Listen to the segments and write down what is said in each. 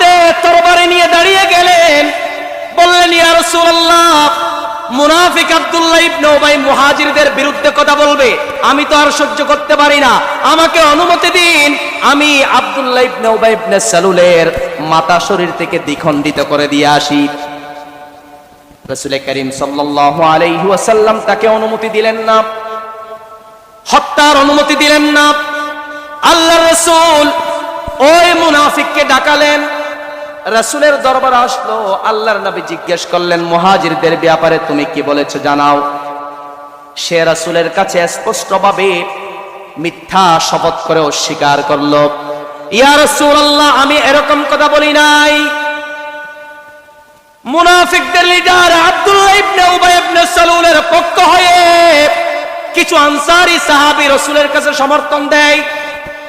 হাতে তরবারি নিয়ে দাঁড়িয়ে গেলেন, বললেন ইয়া রাসূলুল্লাহ, মুনাফিক আব্দুল্লাহ ইবনে উবাই মুহাজিরদের বিরুদ্ধে কথা বলবে, আমি তো আর সহ্য করতে পারি না, আমাকে অনুমতি দিন, আমি আব্দুল্লাহ ইবনে উবাই ইবনে সালুলের মাথা শরীর থেকে দ্বিখণ্ডিত করে দিয়ে আসি। রাসূল করিম সাল্লাল্লাহু আলাইহি ওয়াসাল্লাম তাকে অনুমতি দিলেন না, হত্যার অনুমতি দিলেন না। আল্লাহর রাসূল ওই মুনাফিককে ডাকালেন, রাসূলের দরবারে আসলো। আল্লাহর নবী জিজ্ঞেস করলেন, মুহাজিরদের ব্যাপারে তুমি কি বলেছো জানাও। সে রাসূলের কাছে স্পষ্টভাবে মিথ্যা শপথ করে অস্বীকার করলো, ইয়া রাসূলুল্লাহ, আমি এরকম কথা বলি নাই। মুনাফিকদের লিডার আব্দুল্লাহ ইবনে উবাই ইবনে সালুলের পক্ষ হয়ে কিছু আনসারী সাহাবী রাসূলের কাছে সমর্থন দেয়,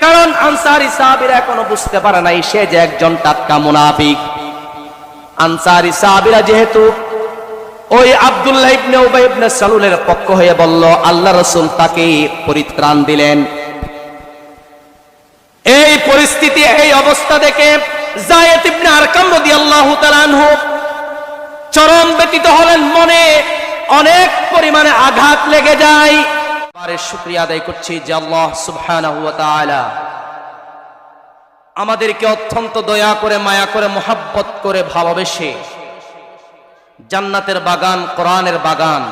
কারণ আনসারী সাহাবীরা এখনো বুঝতে পারে নাই সে যে একজন টাটকা মুনাফিক। আনসারী সাহাবীরা যেহেতু ওই আব্দুল্লাহ ইবনে উবাই ইবনে সালুলের পক্ষ হয়ে বলল, আল্লাহ রাসূল তাকে পরিত্রাণ দিলেন। এই পরিস্থিতি, এই অবস্থা দেখে যায়েদ ইবনে আরকাম রাদিয়াল্লাহু তাআলা আনহু চরম ব্যথিত হলেন, মনে অনেক পরিমাণে আঘাত লেগে যায়। শুকরিয়া আদায় করছি যে আল্লাহ সুবহানাহু ওয়া তাআলা আমাদেরকে অত্যন্ত দয়া করে, মায়া করে, মোহাব্বত করে, ভালোবেসে জান্নাতের বাগান, কোরআনের বাগান,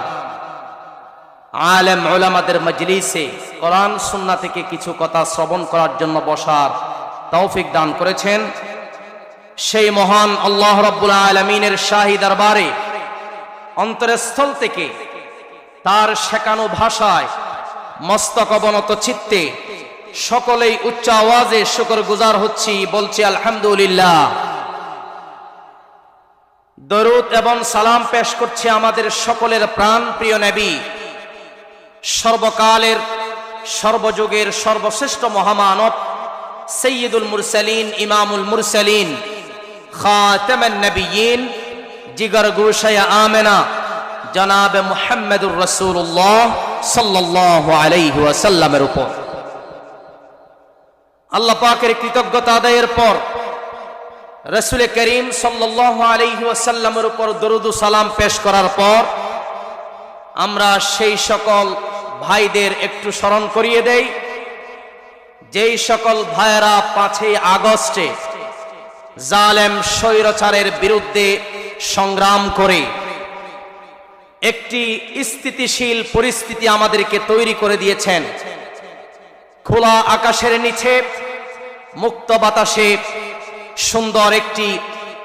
আলেম উলামাদের মজলিসে কোরআন সুন্নাহ থেকে কিছু কথা শ্রবণ করার জন্য বসার তৌফিক দান করেছেন। সেই মহান আল্লাহ রাব্বুল আলামিনের শাহী দরবারে অন্তরের স্থল থেকে তার শেখানো ভাষায় মস্তক অবনত চিত্তে সকলেই উচ্চ আওয়াজে শুকর গুজার হচ্ছি, বলছি আলহামদুলিল্লাহ। দরুদ এবং সালাম পেশ করছি আমাদের সকলের প্রাণ প্রিয় নবী, সর্বকালের সর্বযুগের সর্বশ্রেষ্ঠ মহামানব, সাইয়্যিদুল মুরসালিন, ইমামুল মুরসালিন, খাতামুন নবিয়্যিন, জিগর গোশায়ে আমেনা, জনাব মুহাম্মদুর রাসূলুল্লাহ সাল্লাল্লাহু আলাইহি ওয়াসাল্লামের উপর আল্লাহ পাকের কৃতজ্ঞতা আদায়ের পর রাসূল করিম সাল্লাল্লাহু আলাইহি ওয়াসাল্লামের উপর দরুদ ও সালাম পেশ করার পর আমরা সেই সকল ভাইদের একটু স্মরণ করিয়ে দেই, যেই সকল ভাইয়েরা 5ই আগস্টে জালেম স্বৈরাচারের বিরুদ্ধে সংগ্রাম করে একটি স্থিতিশীল পরিস্থিতি আমাদেরকে তৈরি করে দিয়েছেন। খোলা আকাশের নিচে মুক্ত বাতাসে সুন্দর একটি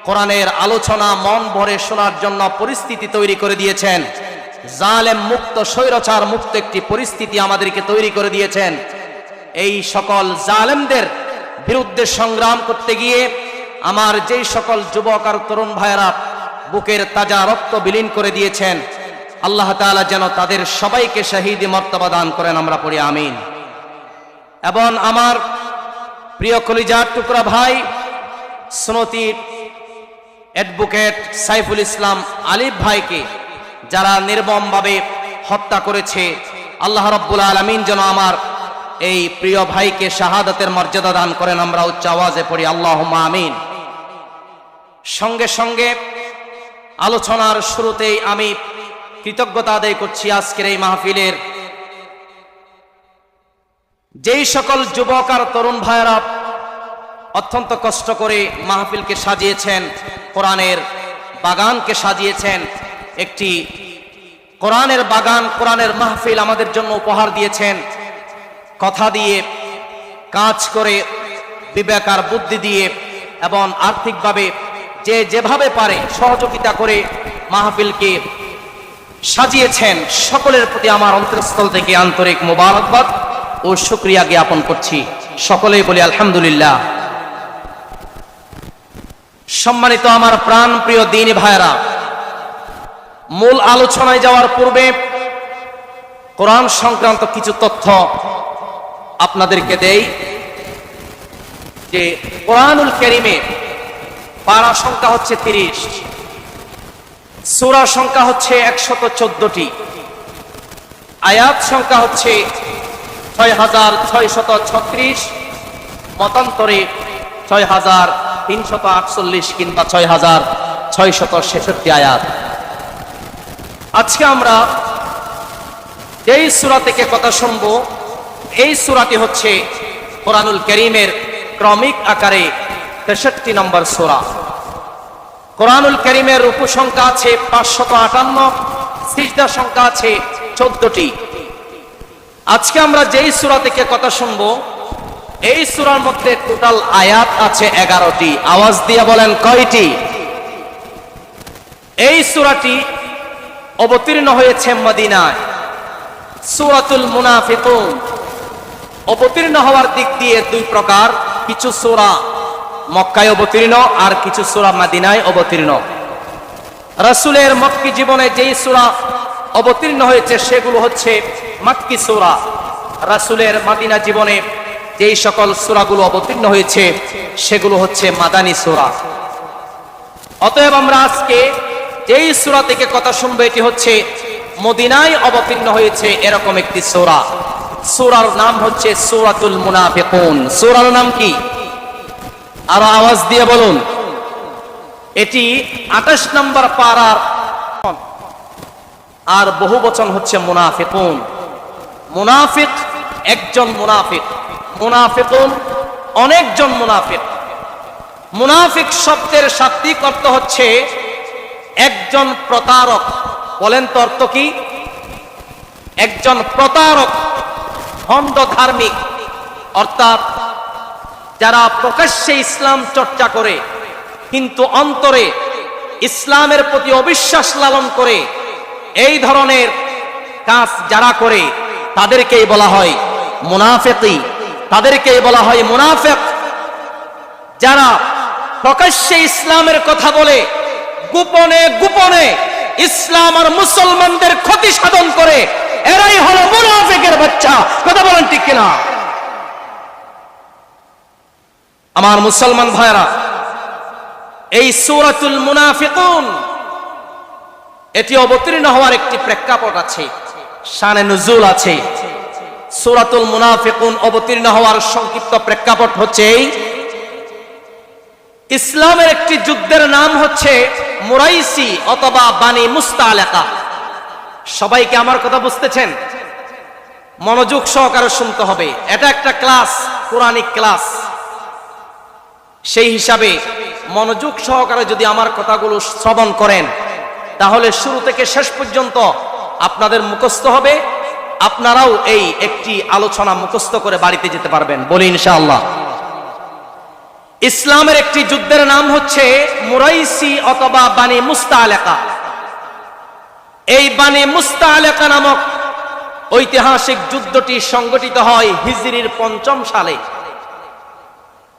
কোরআনের আলোচনা মন ভরে শোনার জন্য পরিস্থিতি তৈরি করে দিয়েছেন। জালেম মুক্ত, স্বৈরাচার মুক্ত একটি পরিস্থিতি আমাদেরকে তৈরি করে দিয়েছেন। এই সকল জালেমদের বিরুদ্ধে সংগ্রাম করতে গিয়ে আমার যেই সকল যুবক আর তরুণ ভাইয়েরা বুকের তাজা রক্ত বিলীন করে দিয়েছেন, আল্লাহ তাআলা যেন তাদের সবাইকে শহীদি মর্তবা দান করেন, আমরা পড়ি আমিন। এবং আমার প্রিয় কলিজার টুকরা ভাই সুন্নতি অ্যাডভোকেট সাইফুল ইসলাম আলিফ ভাইকে যারা নির্মমভাবে হত্যা করেছে, আল্লাহ রাব্বুল আলামিন যেন আমার এই প্রিয় ভাইকে শাহাদাতের মর্যাদা দান করেন, আমরা উচ্চ আওয়াজে পড়ি আল্লাহুম্মা আমিন। সঙ্গে সঙ্গে আলোচনার শুরুতেই আমি কৃতজ্ঞতা আদায় করছি আজকের এই মাহফিলের যেই সকল যুবক আর তরুণ ভাইয়েরা অত্যন্ত কষ্ট করে মাহফিলকে সাজিয়েছেন, কোরআনের বাগানকে সাজিয়েছেন, একটি কোরআনের বাগান, কোরআনের মাহফিল আমাদের জন্য উপহার দিয়েছেন। কথা দিয়ে, কাজ করে, বিবেক আর বুদ্ধি দিয়ে এবং আর্থিকভাবে যে যেভাবে পারে সহযোগিতা করে মাহফিলকে সাজিয়েছেন, সকলের প্রতি আমার অন্তরস্থল থেকে আন্তরিক মোবারকবাদ ও শুকরিয়া জ্ঞাপন করছি। সকলেই বলি আলহামদুলিল্লাহ। সম্মানিত আমার প্রাণ প্রিয় দ্বীনি ভাইরা, মূল আলোচনায় যাওয়ার পূর্বে কোরআন সংক্রান্ত কিছু তথ্য আপনাদেরকে দেই যে কোরআনুল কারীমে পারা সংখ্যা হচ্ছে 30, সূরা সংখ্যা হচ্ছে 114টি, আয়াত সংখ্যা হচ্ছে 6636, মতান্তরে 6000 6348 কিংবা 6666 আয়াত। আজকে আমরা এই সূরা থেকে কথা শুনবো, এই সূরাটি হচ্ছে কোরআনুল কারীমের ক্রমিক আকারে 63 নম্বর সূরা। কোরআনুল কারীমের রুকু সংখ্যা আছে 558, সিজদা সংখ্যা আছে 14টি। আজকে আমরা যেই সূরা থেকে কথা শুনবো, এই সূরার মধ্যে টোটাল আয়াত আছে 11টি। আওয়াজ দিয়ে বলেন কয়টি? এই সূরাটি অবতীর্ণ হয়েছে মদিনায়। সূরাতুল মুনাফিকুন অবতীর্ণ হওয়ার দিক দিয়ে দুই প্রকার, কিছু সূরা মক্কায় অবতীর্ণ আর কিছু সূরা মদিনায় অবতীর্ণ। রাসূলের মক্কি জীবনে যেই সূরা অবতীর্ণ হয়েছে সেগুলো হচ্ছে মাক্কি সূরা। রাসূলের মদিনা জীবনে যেই সকল সূরাগুলো অবতীর্ণ হয়েছে সেগুলো হচ্ছে মাদানী সূরা। অতএব আমরা আজকে যেই সূরা থেকে কথা শুনবো এটি হচ্ছে মদিনায় অবতীর্ণ হয়েছে এরকম একটি সূরা। সূরার নাম হচ্ছে সূরাতুল মুনাফিকুন। সূরার নাম কি? আর আওয়াজ দিয়ে বলুন। এটি 28 নম্বর পারার আর বহু বচন হচ্ছে মুনাফিকুন। মুনাফিক একজন মুনাফিক, মুনাফিকুন অনেকজন মুনাফিক। মুনাফিক শব্দের শাব্দিক অর্থ হচ্ছে একজন প্রতারক। বলেন তো অর্থ কি? একজন প্রতারক, ভণ্ড ধার্মিক, অর্থাৎ যারা প্রকাশ্যে ইসলাম চর্চা করে কিন্তু অন্তরে ইসলামের প্রতি অবিশ্বাস লালন করে, এই ধরনের কাজ যারা করে তাদেরকেই বলা হয় মুনাফিকি, তাদেরকেই বলা হয় মুনাফিক। যারা প্রকাশ্যে ইসলামের কথা বলে গোপনে গোপনে ইসলাম আর মুসলমানদের ক্ষতি সাধন করে, এরাই হলো মুনাফিকের বাচ্চা। কথা বলেন ঠিক কিনা? আমার মুসলমান ভাইরা, এই সূরাতুল মুনাফিকুন এটি অবতীর্ণ হওয়ার একটি প্রেক্ষাপট আছে, শানে নুজুল আছে। সূরাতুল মুনাফিকুন অবতীর্ণ হওয়ার সংক্ষিপ্ত প্রেক্ষাপট হচ্ছে এই, ইসলামের একটি যুদ্ধের নাম হচ্ছে মুরাইসি অথবা বানি মুস্তালাকা। সবাইকে আমার কথা বুঝতেছেন? মনোযোগ সহকারে শুনতে হবে। এটা একটা ক্লাস, কোরআনিক ক্লাস। সেই হিসাবে মনোযোগ সহকারে যদি আমার কথাগুলো শ্রবণ করেন তাহলে শুরু থেকে শেষ পর্যন্ত আপনাদের মুখস্থ হবে। আপনারাও এই একটি আলোচনা মুখস্থ করে বাড়িতে যেতে পারবেন, বলি ইনশাআল্লাহ। ইসলামের একটি যুদ্ধের নাম হচ্ছে মুরাইসি অথবা বানি মুস্তালাকা। এই বানি মুস্তালাকা নামক ঐতিহাসিক যুদ্ধটি সংগঠিত হয় হিজরির 5ম সালে।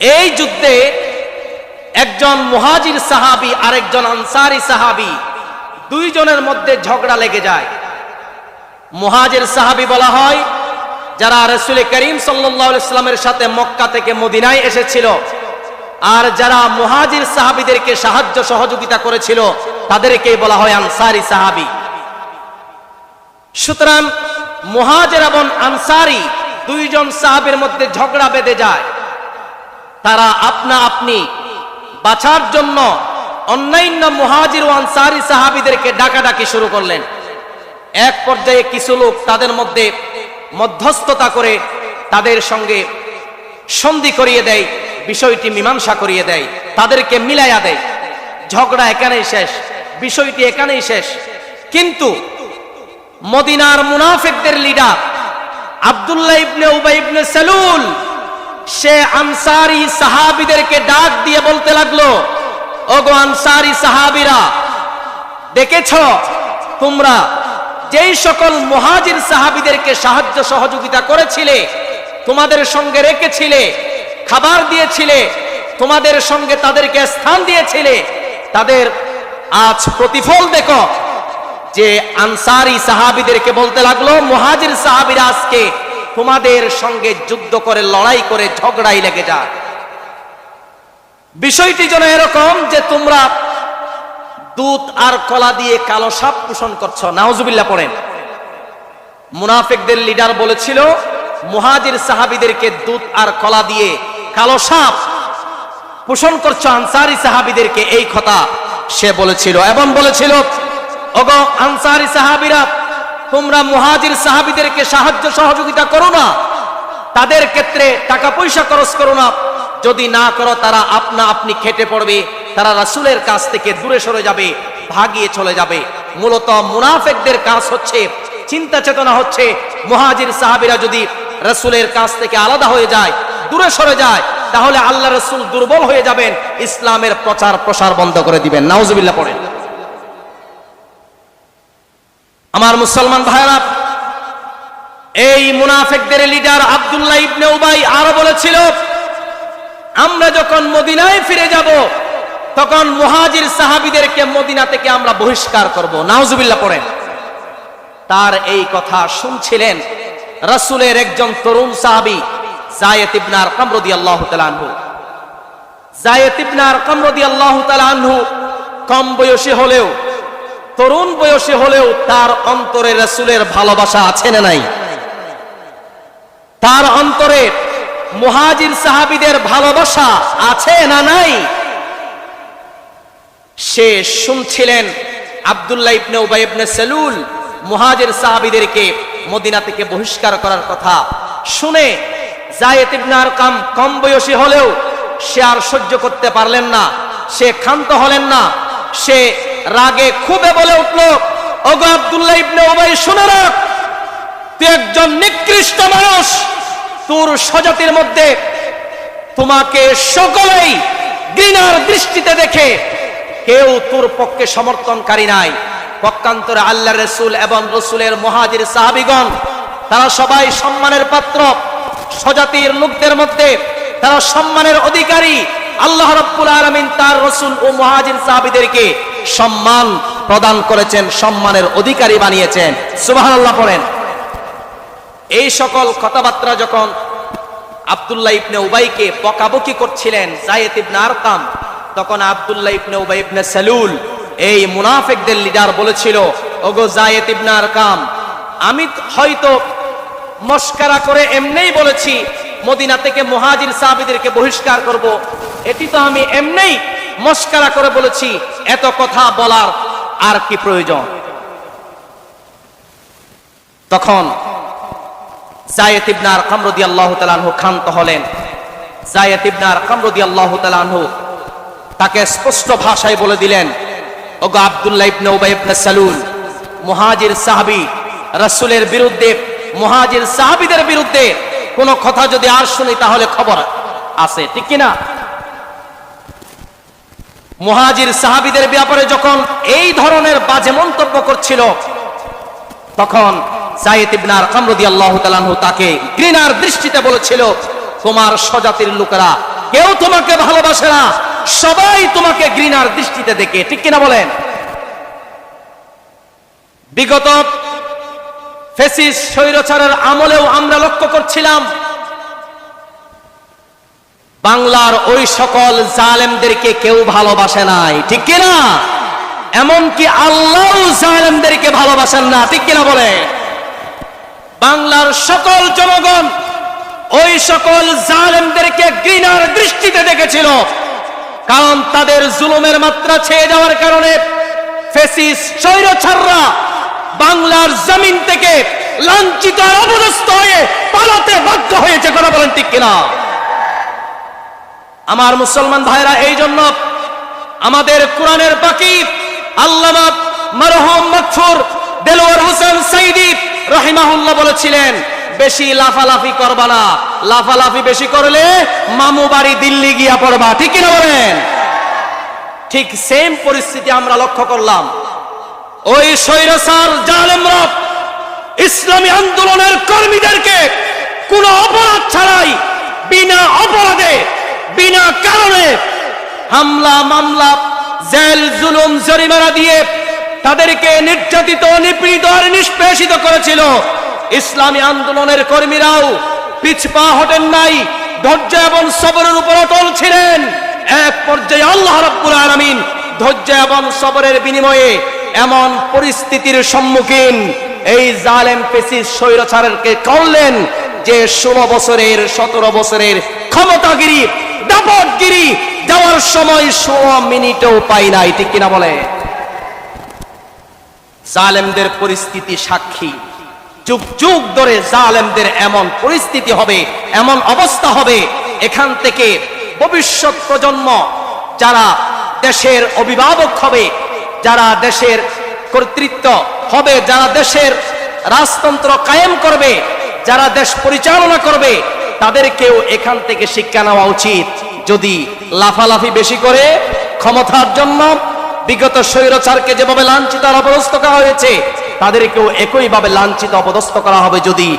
এই যুদ্ধে একজন মুহাজির সাহাবী আর একজন আনসারী সাহাবী, দুইজনের মধ্যে ঝগড়া লেগে যায়। মুহাজির সাহাবী বলা হয় যারা রাসূল করিম সাল্লাল্লাহু আলাইহি ওয়াসাল্লামের সাথে মক্কা থেকে মদিনায় এসেছিল, আর যারা মুহাজির সাহাবীদেরকে সাহায্য সহযোগিতা করেছিল তাদেরকেই বলা হয় আনসারী সাহাবী। সুতরাং মুহাজির এবং আনসারী দুইজন সাহাবীর মধ্যে ঝগড়া বেঁধে যায়। তারা আপনা আপনি বাঁচার জন্য অন্যান্য মুহাজির ও আনসারী সাহাবীদেরকে ডাকাডাকি শুরু করলেন। এক পর্যায়ে কিছু লোক তাদের মধ্যে মধ্যস্থতা করে তাদের সঙ্গে সন্ধি করিয়ে দেয়, বিষয়টি মীমাংসা করিয়ে দেয়, তাদেরকে মিলাইয়া দেয়। ঝগড়া এখানেই শেষ, বিষয়টি এখানেই শেষ। কিন্তু মদিনার মুনাফিকদের লিডার আব্দুল্লাহ ইবনে উবাই ইবনে সালুল, সে আনসারী সাহাবীদেরকে ডাক দিয়ে বলতে লাগলো, ওগো আনসারী সাহাবীরা, দেখেছো তোমরা যেই সকল মুহাজির সাহাবীদেরকে সাহায্য সহযোগিতা করেছিলে, তোমাদের সঙ্গে রেখেছিলে, খাবার দিয়েছিলে, তোমাদের সঙ্গে তাদেরকে স্থান দিয়েছিলে, তাদের আজ প্রতিফল দেখো। যে আনসারী সাহাবীদেরকে বলতে লাগলো, মুহাজির সাহাবীরা আজকে তোমাদের সঙ্গে যুদ্ধ করে, লড়াই করে, ঝগড়াই লেগে যায়। বিষয়টি যেন এরকম যে তোমরা দুধ আর কলা দিয়ে কালো সাপ পোষণ করছো। নাউজুবিল্লাহ পড়েন। মুনাফিকদের লিডার বলেছিল মুহাজির সাহাবীদেরকে দুধ আর কলা দিয়ে কালো সাপ পোষণ করছো আনসারী সাহাবীদেরকে, এই কথা সে বলেছিল। এবং বলেছিল, ওগো আনসারী সাহাবীরা, তোমরা মুহাজির সাহাবীদেরকে সাহায্য সহযোগিতা করো না, তাদের ক্ষেত্রে টাকা পয়সা খরচ করো না, যদি না করো তারা আপনা আপনি খেটে পড়বে, তারা রাসূলের কাছ থেকে দূরে সরে যাবে, ভাগিয়ে চলে যাবে। মূলত মুনাফিকদের কাজ হচ্ছে, চিন্তা চেতনা হচ্ছে, মুহাজির সাহাবীরা যদি রাসূলের কাছ থেকে আলাদা হয়ে যায়, দূরে সরে যায়, তাহলে আল্লাহ রাসূল দুর্বল হয়ে যাবেন, ইসলামের প্রচার প্রসার বন্ধ করে দিবেন। নাউজুবিল্লাহ পড়েন। আমার মুসলমান ভাইরা, এই মুনাফিকদের লিডার আব্দুল্লাহ ইবনে উবাই আরো বলেছিল, আমরা যখন মদিনায় ফিরে যাব তখন মুহাজির সাহাবীদেরকে মদিনা থেকে আমরা বহিষ্কার করব। নাউজুবিল্লাহ পড়েন। তার এই কথা শুনছিলেন রাসূলের একজন তরুণ সাহাবী যায়েদ ইবনে আরকাম রাদিয়াল্লাহু তাআলা আনহু। যায়েদ ইবনে আরকাম রাদিয়াল্লাহু তাআলা আনহু কম বয়সী হলেও, তরুণ বয়সী হলেও তার অন্তরে রাসূলের ভালোবাসা আছে না নাই? তার অন্তরে মুহাজির সাহাবীদের ভালোবাসা আছে না নাই? সে শুনছিলেন আব্দুল্লাহ ইবনে উবাই ইবনে সালুল মুহাজির সাহাবীদেরকে মদিনা থেকে বহিষ্কার করার কথা শুনে যায়েদ ইবনে আরকাম কম বয়সী হলেও সে আর সহ্য করতে পারলেন না, সে ক্ষান্ত হলেন না, সে রাগে ক্ষোভে বলে উঠল, ওগো আব্দুল্লাহ ইবনে উবাই, শুনে রাখ, তুই একজন নিকৃষ্ট মানুষ, তোর স্বজাতির মধ্যে তোমাকে সকলেই ঘৃণার দৃষ্টিতে দেখে, কেউ তোর পক্ষে সমর্থনকারী নাই। পক্ষান্তরে আল্লাহ রাসূল এবং রাসূলের মুহাজির সাহাবীগণ তারা সবাই সম্মানের পাত্র, স্বজাতির লোকদের মধ্যে তারা সম্মানের অধিকারী। আল্লাহ রাব্বুল আলামিন তার রাসূল ও মুহাজির সাহাবীদেরকে সম্মান প্রদান করেছেন, সম্মানের অধিকারী বানিয়েছেন। সুবহানাল্লাহ পড়েন। এই সকল কথাবার্তা যখন আব্দুল্লাহ ইবনে উবাইকে বকাবকি করছিলেন যায়েদ ইবনে আরকাম, তখন আব্দুল্লাহ ইবনে উবাই ইবনে সালুল এই মুনাফিকদের লিডার বলেছিল, ওগো যায়েদ ইবনে আরকাম, আমি হয়তো মস্করা করে এমনিই বলেছি মদিনা থেকে মুহাজির সাহাবীদেরকে বহিষ্কার করব, এটি তো আমি এমনিই মস্করা করে বলেছি, এত কথা বলার আর কি প্রয়োজন? তখন যায়েদ ইবনে আরকাম রাদিয়াল্লাহু তাআলা আনহু ক্ষান্ত হলেন। যায়েদ ইবনে আরকাম রাদিয়াল্লাহু তাআলা আনহু তাকে স্পষ্ট ভাষায় বলে দিলেন, ওগো আব্দুল্লাহ ইবনে উবাই ইবনে সালুল, মুহাজির সাহাবী রাসূলের বিরুদ্ধে, মুহাজির সাহাবীদের বিরুদ্ধে কোন কথা যদি আর শুনি তাহলে খবর আছে, ঠিক কিনা? মুহাজির সাহাবীদের ব্যাপারে যখন এই ধরনের বাজে মন্তব্য করছিল, তখন যায়েদ ইবনে আরকাম রাদিয়াল্লাহু তাআলা আনহু তাকে ঘৃণার দৃষ্টিতে বলেছিল, তোমার স্বজাতির লোকেরা কেউ তোমাকে ভালোবাসে না, সবাই তোমাকে ঘৃণার দৃষ্টিতে দেখে, ঠিক কিনা বলেন? বিগত ফ্যাসিস্ট স্বৈরাচারের আমলেও আমরা লক্ষ্য করছিলাম বাংলার ওই সকল জালেমদেরকে কেউ ভালোবাসে নাই, ঠিক কিনা? এমনকি আল্লাহ জালেমদেরকে ভালোবাসেন না, ঠিক কিনা বলে? বাংলার সকল জনগণ ওই সকল জালেমদেরকে ঘৃণার দৃষ্টিতে দেখেছিল, কারণ তাদের জুলুমের মাত্রা ছেয়ে যাওয়ার কারণে ফ্যাসিস্ট স্বৈরাচাররা বাংলার জমিন থেকে লাঞ্ছিত আর অপদস্থ হয়ে পালাতে বাধ্য হয়েছে। কথা বলেন ঠিক কিনা? আমার মুসলমান ভাইরা, এই জন্য আমাদের কোরআনের বাকি আল্লামা মরহুম মাগফুর দেলোয়ার হোসেন সাইদি রাহিমাহুল্লাহ বলেছিলেন, বেশি লাফালাফি করবা না, লাফালাফি বেশি করলে মামু বাড়ি দিল্লি গিয়া পড়বা, ঠিক কিনা বলেন? ঠিক সেম পরিস্থিতি আমরা লক্ষ্য করলাম। ওই স্বৈরাচার জালেমরা ইসলামী আন্দোলনের কর্মীদেরকে কোনো অপরাধ ছাড়াই বিনা অপরাধে, বিনা কারণে হামলা, মামলা, জেল, জুলুম, জরিমানা দিয়ে তাদেরকে নির্যাতিত, নিপীড়িত আর নিষ্পেষিত করেছিল। ইসলামী আন্দোলনের কর্মীরাও পিছপা হটেন নাই, ধৈর্য এবং সবরের উপর অটল ছিলেন। এক পর্যায়ে আল্লাহ রাব্বুল আলামিন ধৈর্য এবং সবরের বিনিময়ে এমন পরিস্থিতির সম্মুখীন এই জালেম ফ্যাসিস্ট স্বৈরাচারকে করলেন যে 16 বছরের 17 বছরের ক্ষমতাগিরি, দাপটগিরি, যাওয়ার সময় 16 মিনিটও পাই নাই, ঠিক কিনা বলে? জালেমদের পরিস্থিতি সাক্ষী, যুগ যুগ ধরে জালেমদের এমন পরিস্থিতি হবে, এমন অবস্থা হবে, এখান থেকে ভবিষ্যৎ প্রজন্ম যারা দেশের অভিভাবক হবে, যারা দেশের কর্তৃত্ব হবে, যারা দেশের রাজতন্ত্র কায়েম করবে, যারা দেশ পরিচালনা করবে, তাদেরকেও এখান থেকে শিক্ষা নেওয়া উচিত। যদি লাফালাফি বেশি করে ক্ষমতার জন্য বিগত স্বৈরাচারকে যেভাবে লাঞ্ছিত আর অপদস্থ করা হয়েছে, তাদেরকেও একইভাবে লাঞ্ছিত অপদস্থ করা হবে। যদি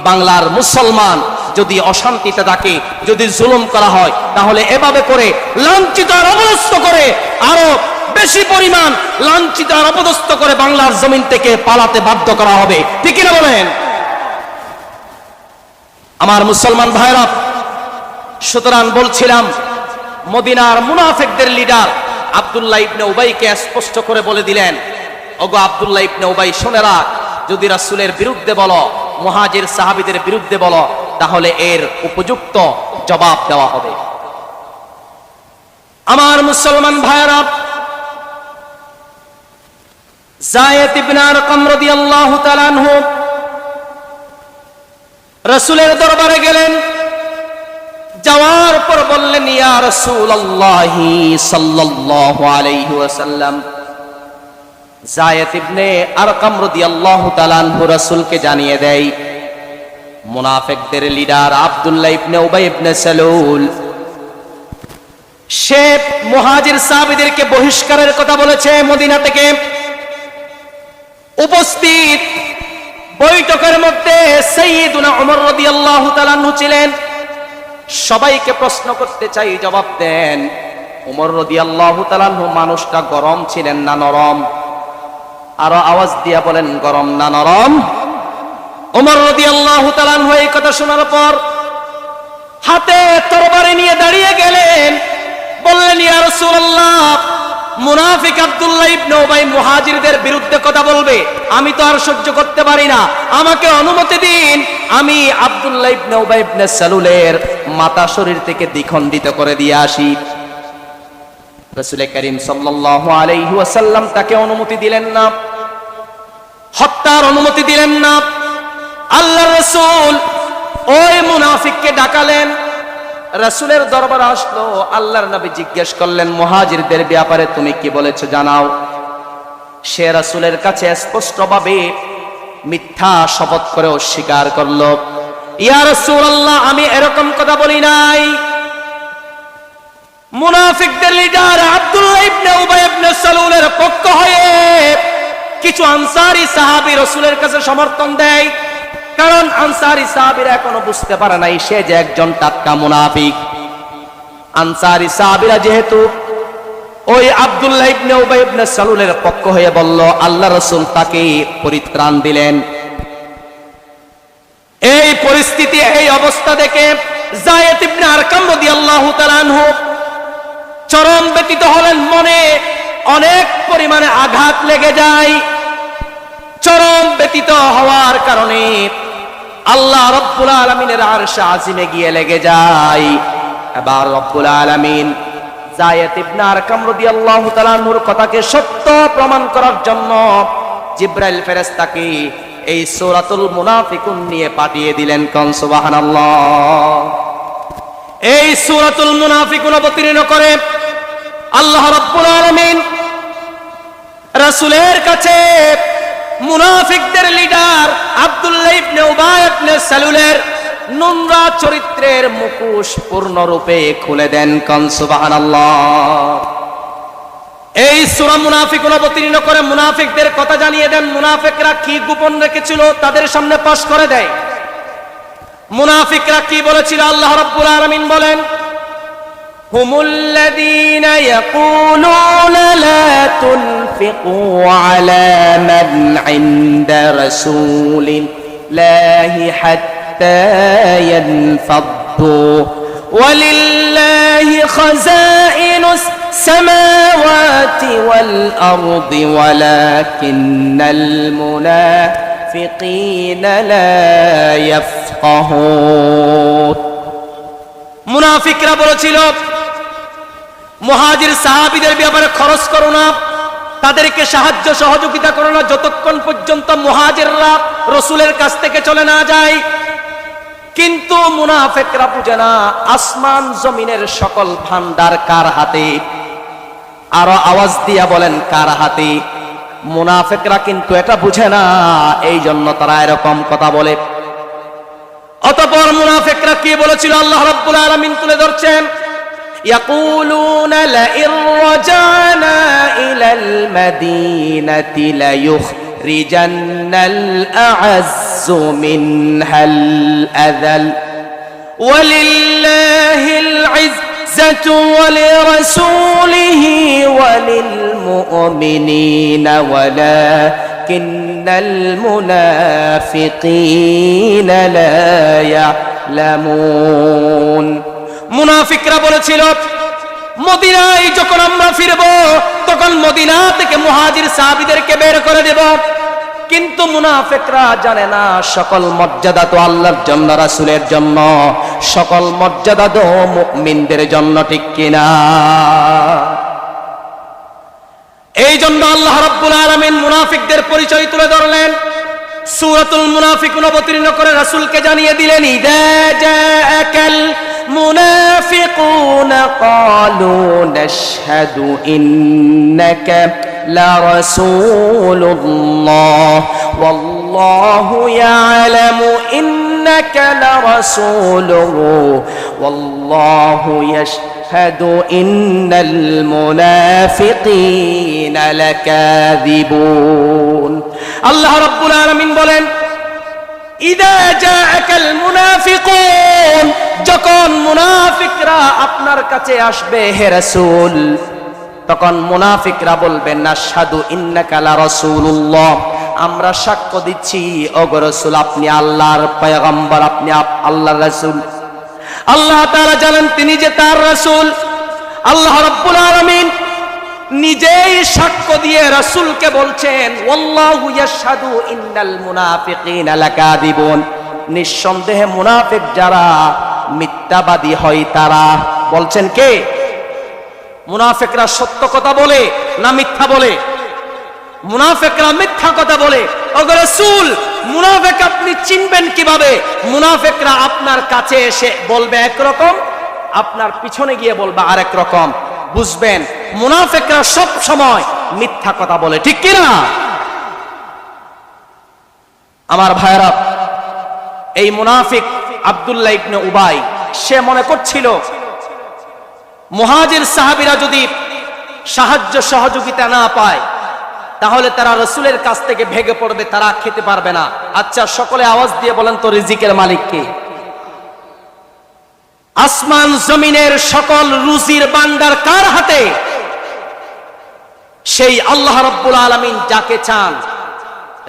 বাংলার মুসলমান যদি অশান্তিতে থাকে, যদি জুলুম করা হয়, তাহলে এভাবে করে লাঞ্ছিত আর অপদস্থ করে আরো বেশি পরিমাণ লাঞ্ছিত আর অপদস্থ করে বাংলার জমিন থেকে পালাতে বাধ্য করা হবে, ঠিক কিনা বলেন? আমার মুসলমান ভাইরা, সুতরাং বলছিলাম, মদিনার মুনাফিকদের লিডার আব্দুল্লাহ ইবনে উবাইকে স্পষ্ট করে বলে দিলেন, ওগো আব্দুল্লাহ ইবনে উবাই, শুনে রাখ, যদি রাসূলের বিরুদ্ধে বলো, মুহাজির সাহাবীদের বিরুদ্ধে বলো, তাহলে এর উপযুক্ত জবাব দেওয়া হবে। আমার মুসলমান ভাইরা, যায়েদ ইবনে আরকাম রাদিয়াল্লাহু তাআলা আনহু রাসূলের দরবারে গেলেন। যাওয়ার পর বললেন, ইয়া রাসূলুল্লাহ সাল্লাল্লাহু আলাইহি ওয়াসাল্লাম, যায়েদ ইবনে আরকাম রাদিয়াল্লাহু তাআলা আনহু রাসূলকে জানিয়ে দেয়, মুনাফিকদের লিডার আব্দুল্লাহ ইবনে উবাই ইবনে সালুল সে মুহাজির সাহাবীদেরকে বহিষ্কারের কথা বলেছে মদিনা থেকে। উপস্থিত বৈঠকের মধ্যে সাইয়্যিদুনা ওমর রাদিয়াল্লাহু তাআলা আনহু ছিলেন। সবাইকে প্রশ্ন করতে চাই, জবাব দেন, ওমর রাদিয়াল্লাহু তাআলা আনহু মানুষটা গরম ছিলেন না নরম? আরো আওয়াজ দিয়া বলেন, গরম না নরম? ওমর রাদিয়াল্লাহু তাআলা আনহু এই কথা শোনার পর হাতে তরবারি নিয়ে দাঁড়িয়ে গেলেন। বললেন, ইয়া রাসূলুল্লাহ, মুনাফিক আব্দুল্লাহ ইবনে উবাই মুহাজিরদের বিরুদ্ধে কথা বলবে, আমি তো আর সহ্য করতে পারি না, আমাকে অনুমতি দিন, আমি আব্দুল্লাহ ইবনে উবাই ইবনে সালুলের মাথা শরীর থেকে দ্বিখণ্ডিত করে দিয়ে আসি। রাসূল করিম সাল্লাল্লাহু আলাইহি ওয়াসাল্লাম তাকে অনুমতি দিলেন না, হত্যার অনুমতি দিলেন না। আল্লাহর রাসূল ওই মুনাফিককে ডাকালেন, রাসূলের দরবারে আসলো। আল্লাহর নবী জিজ্ঞেস করলেন, মুহাজিরদের ব্যাপারে তুমি কি বলেছো জানাও। সে রাসূলের কাছে স্পষ্টভাবে মিথ্যা শপথ করে অস্বীকার করলো, ইয়া রাসূলুল্লাহ, আমি এরকম কথা বলি নাই। মুনাফিকদের লিডার আব্দুল্লাহ ইবনে উবাই ইবনে সালুলের পক্ষ হয়ে কিছু আনসারী সাহাবী রাসূলের কাছে সমর্থন দেয়, কারণ আনসারী সাহাবীরা এখনো বুঝতে পারে নাই সে যে একজন টাটকা মুনাফিক। আনসারী সাহাবীরা যেহেতু ওই আব্দুল্লাহ ইবনে উবাই ইবনে সালুলের পক্ষ হয়ে বলল, আল্লাহ রাসূল তাকে পরিত্রাণ দিলেন। এই পরিস্থিতি, এই অবস্থা দেখে যায়েদ ইবনে আরকাম রাদিয়াল্লাহু তাআলা আনহু চরম ব্যথিত হলেন। মনে অনেক পরিমাণে আঘাত লেগে যায়। চরম ব্যথিত হওয়ার কারণে আল্লাহ রব্বুল আলামিনের আরশ আজিমে গিয়ে লেগে যায়। এবার রব্বুল আলামিন যায়েদ ইবনে আরকাম রাদিয়াল্লাহু তাআলা আনহুর কথাকে সত্য প্রমাণ করার জন্য জিবরাইল ফেরেশতাকে এই সূরাতুল মুনাফিকুন নিয়ে পাঠিয়ে দিলেন। কোন সুবহানাল্লাহ। এই সূরাতুল মুনাফিকুন অবতীর্ণ করে আল্লাহ রাব্বুল আলামিন রাসূলের কাছে মুনাফিকদের লিডার আব্দুল্লাহ ইবনে উবাই ইবনে সালুলের নোংরা চরিত্রের মুখোশ পূর্ণরূপে খুলে দেন। কোন সুবহানাল্লাহ। এই সূরা মুনাফিকুন অবতীর্ণ করে মুনাফিকদের কথা জানিয়ে দেন। মুনাফিকরা কি গোপন রেখেছিল তাদের সামনে পাশ করে দেয়। মুনাফিকরা কি বলেছিল আল্লাহ রাব্বুল আলামিন বলেন, হুমুল্লাযীনা ইয়াকুলুনা লা তুনফিকু আলা মান ইনদা রাসূলিল্লাহি হাত্তা ইয়ানফাদ্দু ওয়ালিল্লাহি খাযাইনুস সামাওয়াতি ওয়াল আরদি ওয়ালাকিন্নাল মুনাফিকিনা লা ইয়াফকাহুন। মুনাফিকরা বলেছিল, মুহাজির সাহাবীদের ব্যাপারে খরচ করো না, তাদেরকে সাহায্য সহযোগিতা করো না যতক্ষণ পর্যন্ত মুহাজিররা রাসূলের কাছ থেকে চলে না যায়। কিন্তু মুনাফিকরা বুঝে না আসমান জমিনের সকল ভান্ডার কার হাতে। আরো আওয়াজ দিয়া বলেন কার হাতে। মুনাফিকরা কিন্তু এটা বুঝে না, এই জন্য তারা এরকম কথা বলে। অতঃপর মুনাফিকরা কি বলেছিল আল্লাহ রাব্বুল আলামিন তুলে ধরছেন, ইয়াকুলুনা লা ইরজানা ইলাল মাদিনাতি লা ইখরিজান্নাল আ'আজ্জু মিনহাল আযাল ওয়ালিল্লাহিল ইজ্জাতু ওয়ালিরাসূলিহি ওয়ালিল মুমিনিনা ওয়ালাকিন্নাল মুনাফিকিনা লা ইয়ালামুন। মুনাফিকরা বলেছিল মদিনায় যখন আমরা ফিরব তখন মদিনা থেকে মুহাজির সাহাবীদেরকে বের করে দেব। কিন্তু মুনাফিকরা জানে না সকল মর্যাদা তো আল্লাহর জন্য, রাসূলের জন্য, সকল মর্যাদা তো মুমিনদের জন্য, ঠিক কিনা? এই জন্য আল্লাহ রাব্বুল আলামিন মুনাফিকদের পরিচয় তুলে ধরলেন। সূরাতুল মুনাফিকুন অবতীর্ণ করে রাসূলকে জানিয়ে দিলেন, ইযা জাআকাল মুনাফিকুনা ক্বালু নাশহাদু ইন্নাকা লারাসূলুল্লাহ ওয়াল্লাহু ইয়ালামু ইন্নাকা লারাসূলুহু ওয়াল্লাহু ইয়াশহাদু ইন্নাল মুনাফিকিনা লাকাযিবুন। আল্লাহ রাব্বুল আলামিন বলেন, ইযা জাআকাল মুনাফিকুন, যখন মুনাফিকরা আপনার কাছে আসবে হে রাসূল, তখন মুনাফিকরা বলবেন নাশহাদু ইন্নাকা লা রাসূলুল্লাহ, আমরা সাক্ষ্য দিচ্ছি ওগো রাসূল আপনি আল্লাহর পয়গম্বর, আপনি আল্লাহর রাসূল। আল্লাহ তাআলা জানেন তিনি যে তার রাসূল। আল্লাহ রাব্বুল আলামিন নিজেই সাক্ষ্য দিয়ে রাসূলকে বলছেন, ওয়াল্লাহু ইয়াশহাদু ইন্নাল মুনাফিকিনা লাকাযিবুন, নিঃসন্দেহে মুনাফিক যারা মিথ্যাবাদী হয় তারা। বলছেন কে? মুনাফিকরা সত্য কথা বলে না মিথ্যা বলে? মুনাফিকরা মিথ্যা কথা বলে। ওগো রাসূল, মুনাফিক আপনি চিনবেন কিভাবে? মুনাফিকরা আপনার কাছে এসে বলবে একরকম, আপনার পিছনে গিয়ে বলবে আরেক রকম। বুঝবেন মুনাফিকরা সব সময় মিথ্যা কথা বলে, ঠিক কি না? আমার ভাইরা, এই মুনাফিক আব্দুল্লাহ ইবনে উবাই সে মনে করছিল মুহাজির সাহাবীরা যদি সাহায্য সহযোগিতা না পায় তাহলে তারা রাসূলের কাছ থেকে ভেগে পড়বে, তারা খেতে পারবে না। আচ্ছা সকলে আওয়াজ দিয়ে বলেন তো রিজিকের মালিক কে? আসমান জমিনের সকল রুজির ভান্ডার কার হাতে? সেই আল্লাহ রাব্বুল আলামিন যাকে চান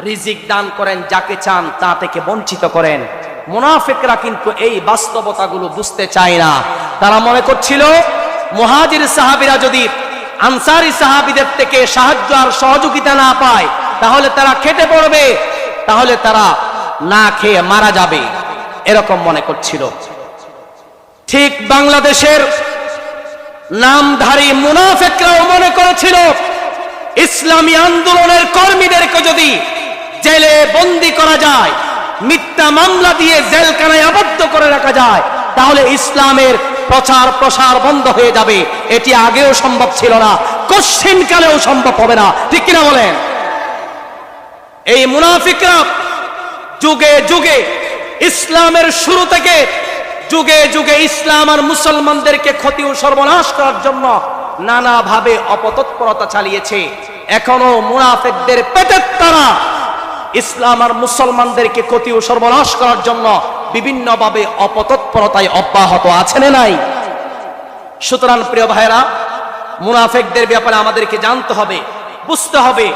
রিজিক দান করেন, যাকে চান তা থেকে বঞ্চিত করেন। মুনাফিকরা কিন্তু এই বাস্তবতাগুলো বুঝতে চায় না। তারা মনে করছিল মুহাজির সাহাবীরা যদি আনসারী সাহাবীদের থেকে সাহায্য আর সহযোগিতা না পায় তাহলে তারা খেটে পড়বে, তাহলে তারা না খেয়ে মারা যাবে, এরকম মনে করছিল। ঠিক বাংলাদেশের নামধারী মুনাফিকরাও মনে করেছিল ইসলামী আন্দোলনের কর্মীদেরকে যদি জেলে বন্দী করা যায়, মিথ্যা মামলা দিয়ে জেলখানায় আবদ্ধ করে রাখা যায়, তাহলে ইসলামের প্রচার প্রসার বন্ধ হয়ে যাবে। এটি আগেও সম্ভব ছিল না, কশ্চিন কালেও সম্ভব হবে না, ঠিক কিনা বলেন? এই মুনাফিকরা যুগে যুগে ইসলামের শুরু থেকে যুগে যুগে ইসলাম আর মুসলমানদেরকে ক্ষতি ও সর্বনাশ করার জন্য নানাভাবে অপতৎপরতা চালিয়েছে। এখনো মুনাফিকদের পেটের তারা ইসলাম আর মুসলমানদেরকে ক্ষতি ও সর্বনাশ করার জন্য বিভিন্নভাবে অপতৎপরতায় অব্যাহত আছে না নাই? সুতরাং প্রিয় ভাইরা, মুনাফিকদের ব্যাপারে আমাদেরকে জানতে হবে, বুঝতে হবে।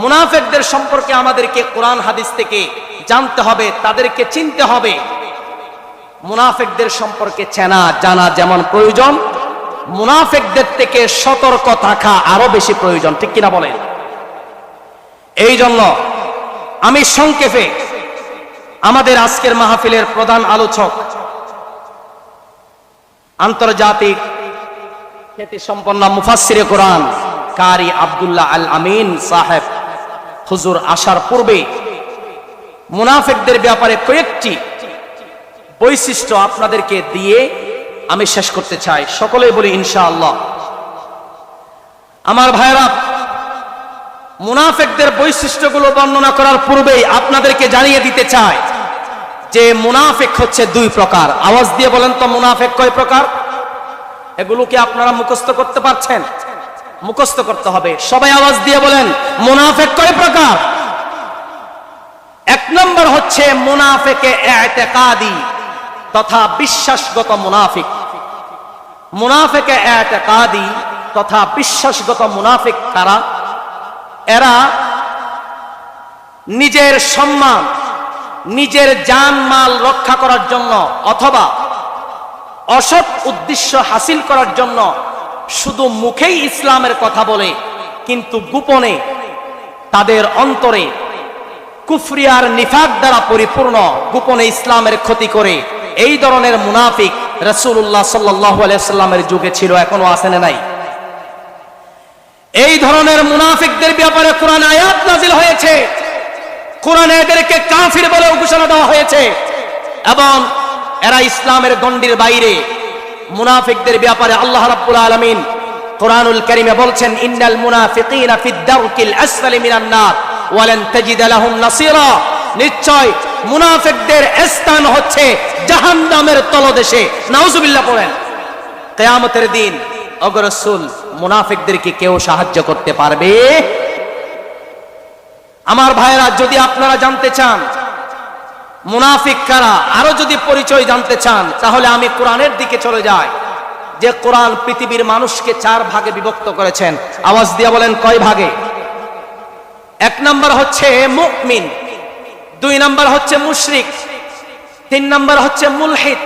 মুনাফিকদের সম্পর্কে আমাদেরকে কোরআন হাদিস থেকে জানতে হবে, তাদেরকে চিনতে হবে। মুনাফিকদের সম্পর্কে চেনা জানা যেমন প্রয়োজন, মুনাফিকদের থেকে সতর্ক থাকা আরো বেশি প্রয়োজন, ঠিক কিনা বলেন? এই জন্য আমি সংক্ষেপে আমাদের আজকের মাহফিলের প্রধান আলোচক, আন্তর্জাতিক খ্যাতি সম্পন্ন মুফাসসিরে কোরআন কারি আব্দুল্লাহ আল আমিন সাহেব হুজুর আসার পূর্বে মুনাফিকদের ব্যাপারে কয়েকটি বৈশিষ্ট্য আপনাদেরকে দিয়ে আমি শেষ করতে চাই। সকলেই বলি ইনশাআল্লাহ। আমার ভাইরা, মুনাফিকদের বৈশিষ্ট্যগুলো বর্ণনা করার পূর্বেই আপনাদেরকে জানিয়ে দিতে চাই যে মুনাফিক হচ্ছে দুই প্রকার। আওয়াজ দিয়ে বলেন তো মুনাফিক কয় প্রকার? এগুলো কি আপনারা মুখস্থ করতে পারছেন? মুখস্থ করতে হবে। সবাই আওয়াজ দিয়ে বলেন মুনাফিক কয় প্রকার? এক নম্বর হচ্ছে মুনাফিকে ইতিকাদি তথা বিশ্বাসগত মুনাফিক। মুনাফিকে ইতিকাদি তথা বিশ্বাসগত মুনাফিক কারা? এরা নিজের সম্মান, নিজের জান মাল রক্ষা করার জন্য অথবা অসৎ উদ্দেশ্য হাসিল করার জন্য শুধু মুখেই ইসলামের কথা বলে কিন্তু গোপনে তাদের অন্তরে কুফরি আর নিফাক দ্বারা পরিপূর্ণ, গোপনে ইসলামের ক্ষতি করে। এই ধরনের মুনাফিক রাসূলুল্লাহ সাল্লাল্লাহু আলাইহি সাল্লামের যুগে ছিল, এখনো আছে না নাই? এই ধরনের মুনাফিকদের ব্যাপারে কোরআন আয়াত নাজিল হয়েছে। কোরআনে এদেরকে কাফির বলে ঘোষণা দেওয়া হয়েছে এবং এরা ইসলামের গণ্ডির বাইরে। মুনাফিকদের ব্যাপারে আল্লাহ রাব্বুল আলামিন কোরআনুল কারীমে বলছেন, ইন্নাল মুনাফিকিনা ফিদ দারকিল আসফালি মিনান নার ওয়া লান তাজিদ লাহুম নাসীরা। নিশ্চয় মুনাফিকদের স্থান হচ্ছে জাহান্নামের তলদেশে। নাউজুবিল্লাহ পড়েন। কিয়ামতের দিন ওগো রাসূল, মুনাফিকদেরকে কেউ সাহায্য করতে পারবে? আমার ভাইরা, যদি আপনারা জানতে চান মুনাফিক কারা, আরো যদি পরিচয় জানতে চান, তাহলে আমি কোরআনের দিকে চলে যাই। যে কোরআন পৃথিবীর মানুষকে 4 ভাগে বিভক্ত করেছেন। আওয়াজ দিয়ে বলেন কয় ভাগে? 1 নম্বর হচ্ছে মুমিন, 2 নম্বর হচ্ছে মুশরিক, 3 নম্বর হচ্ছে মুলহিদ,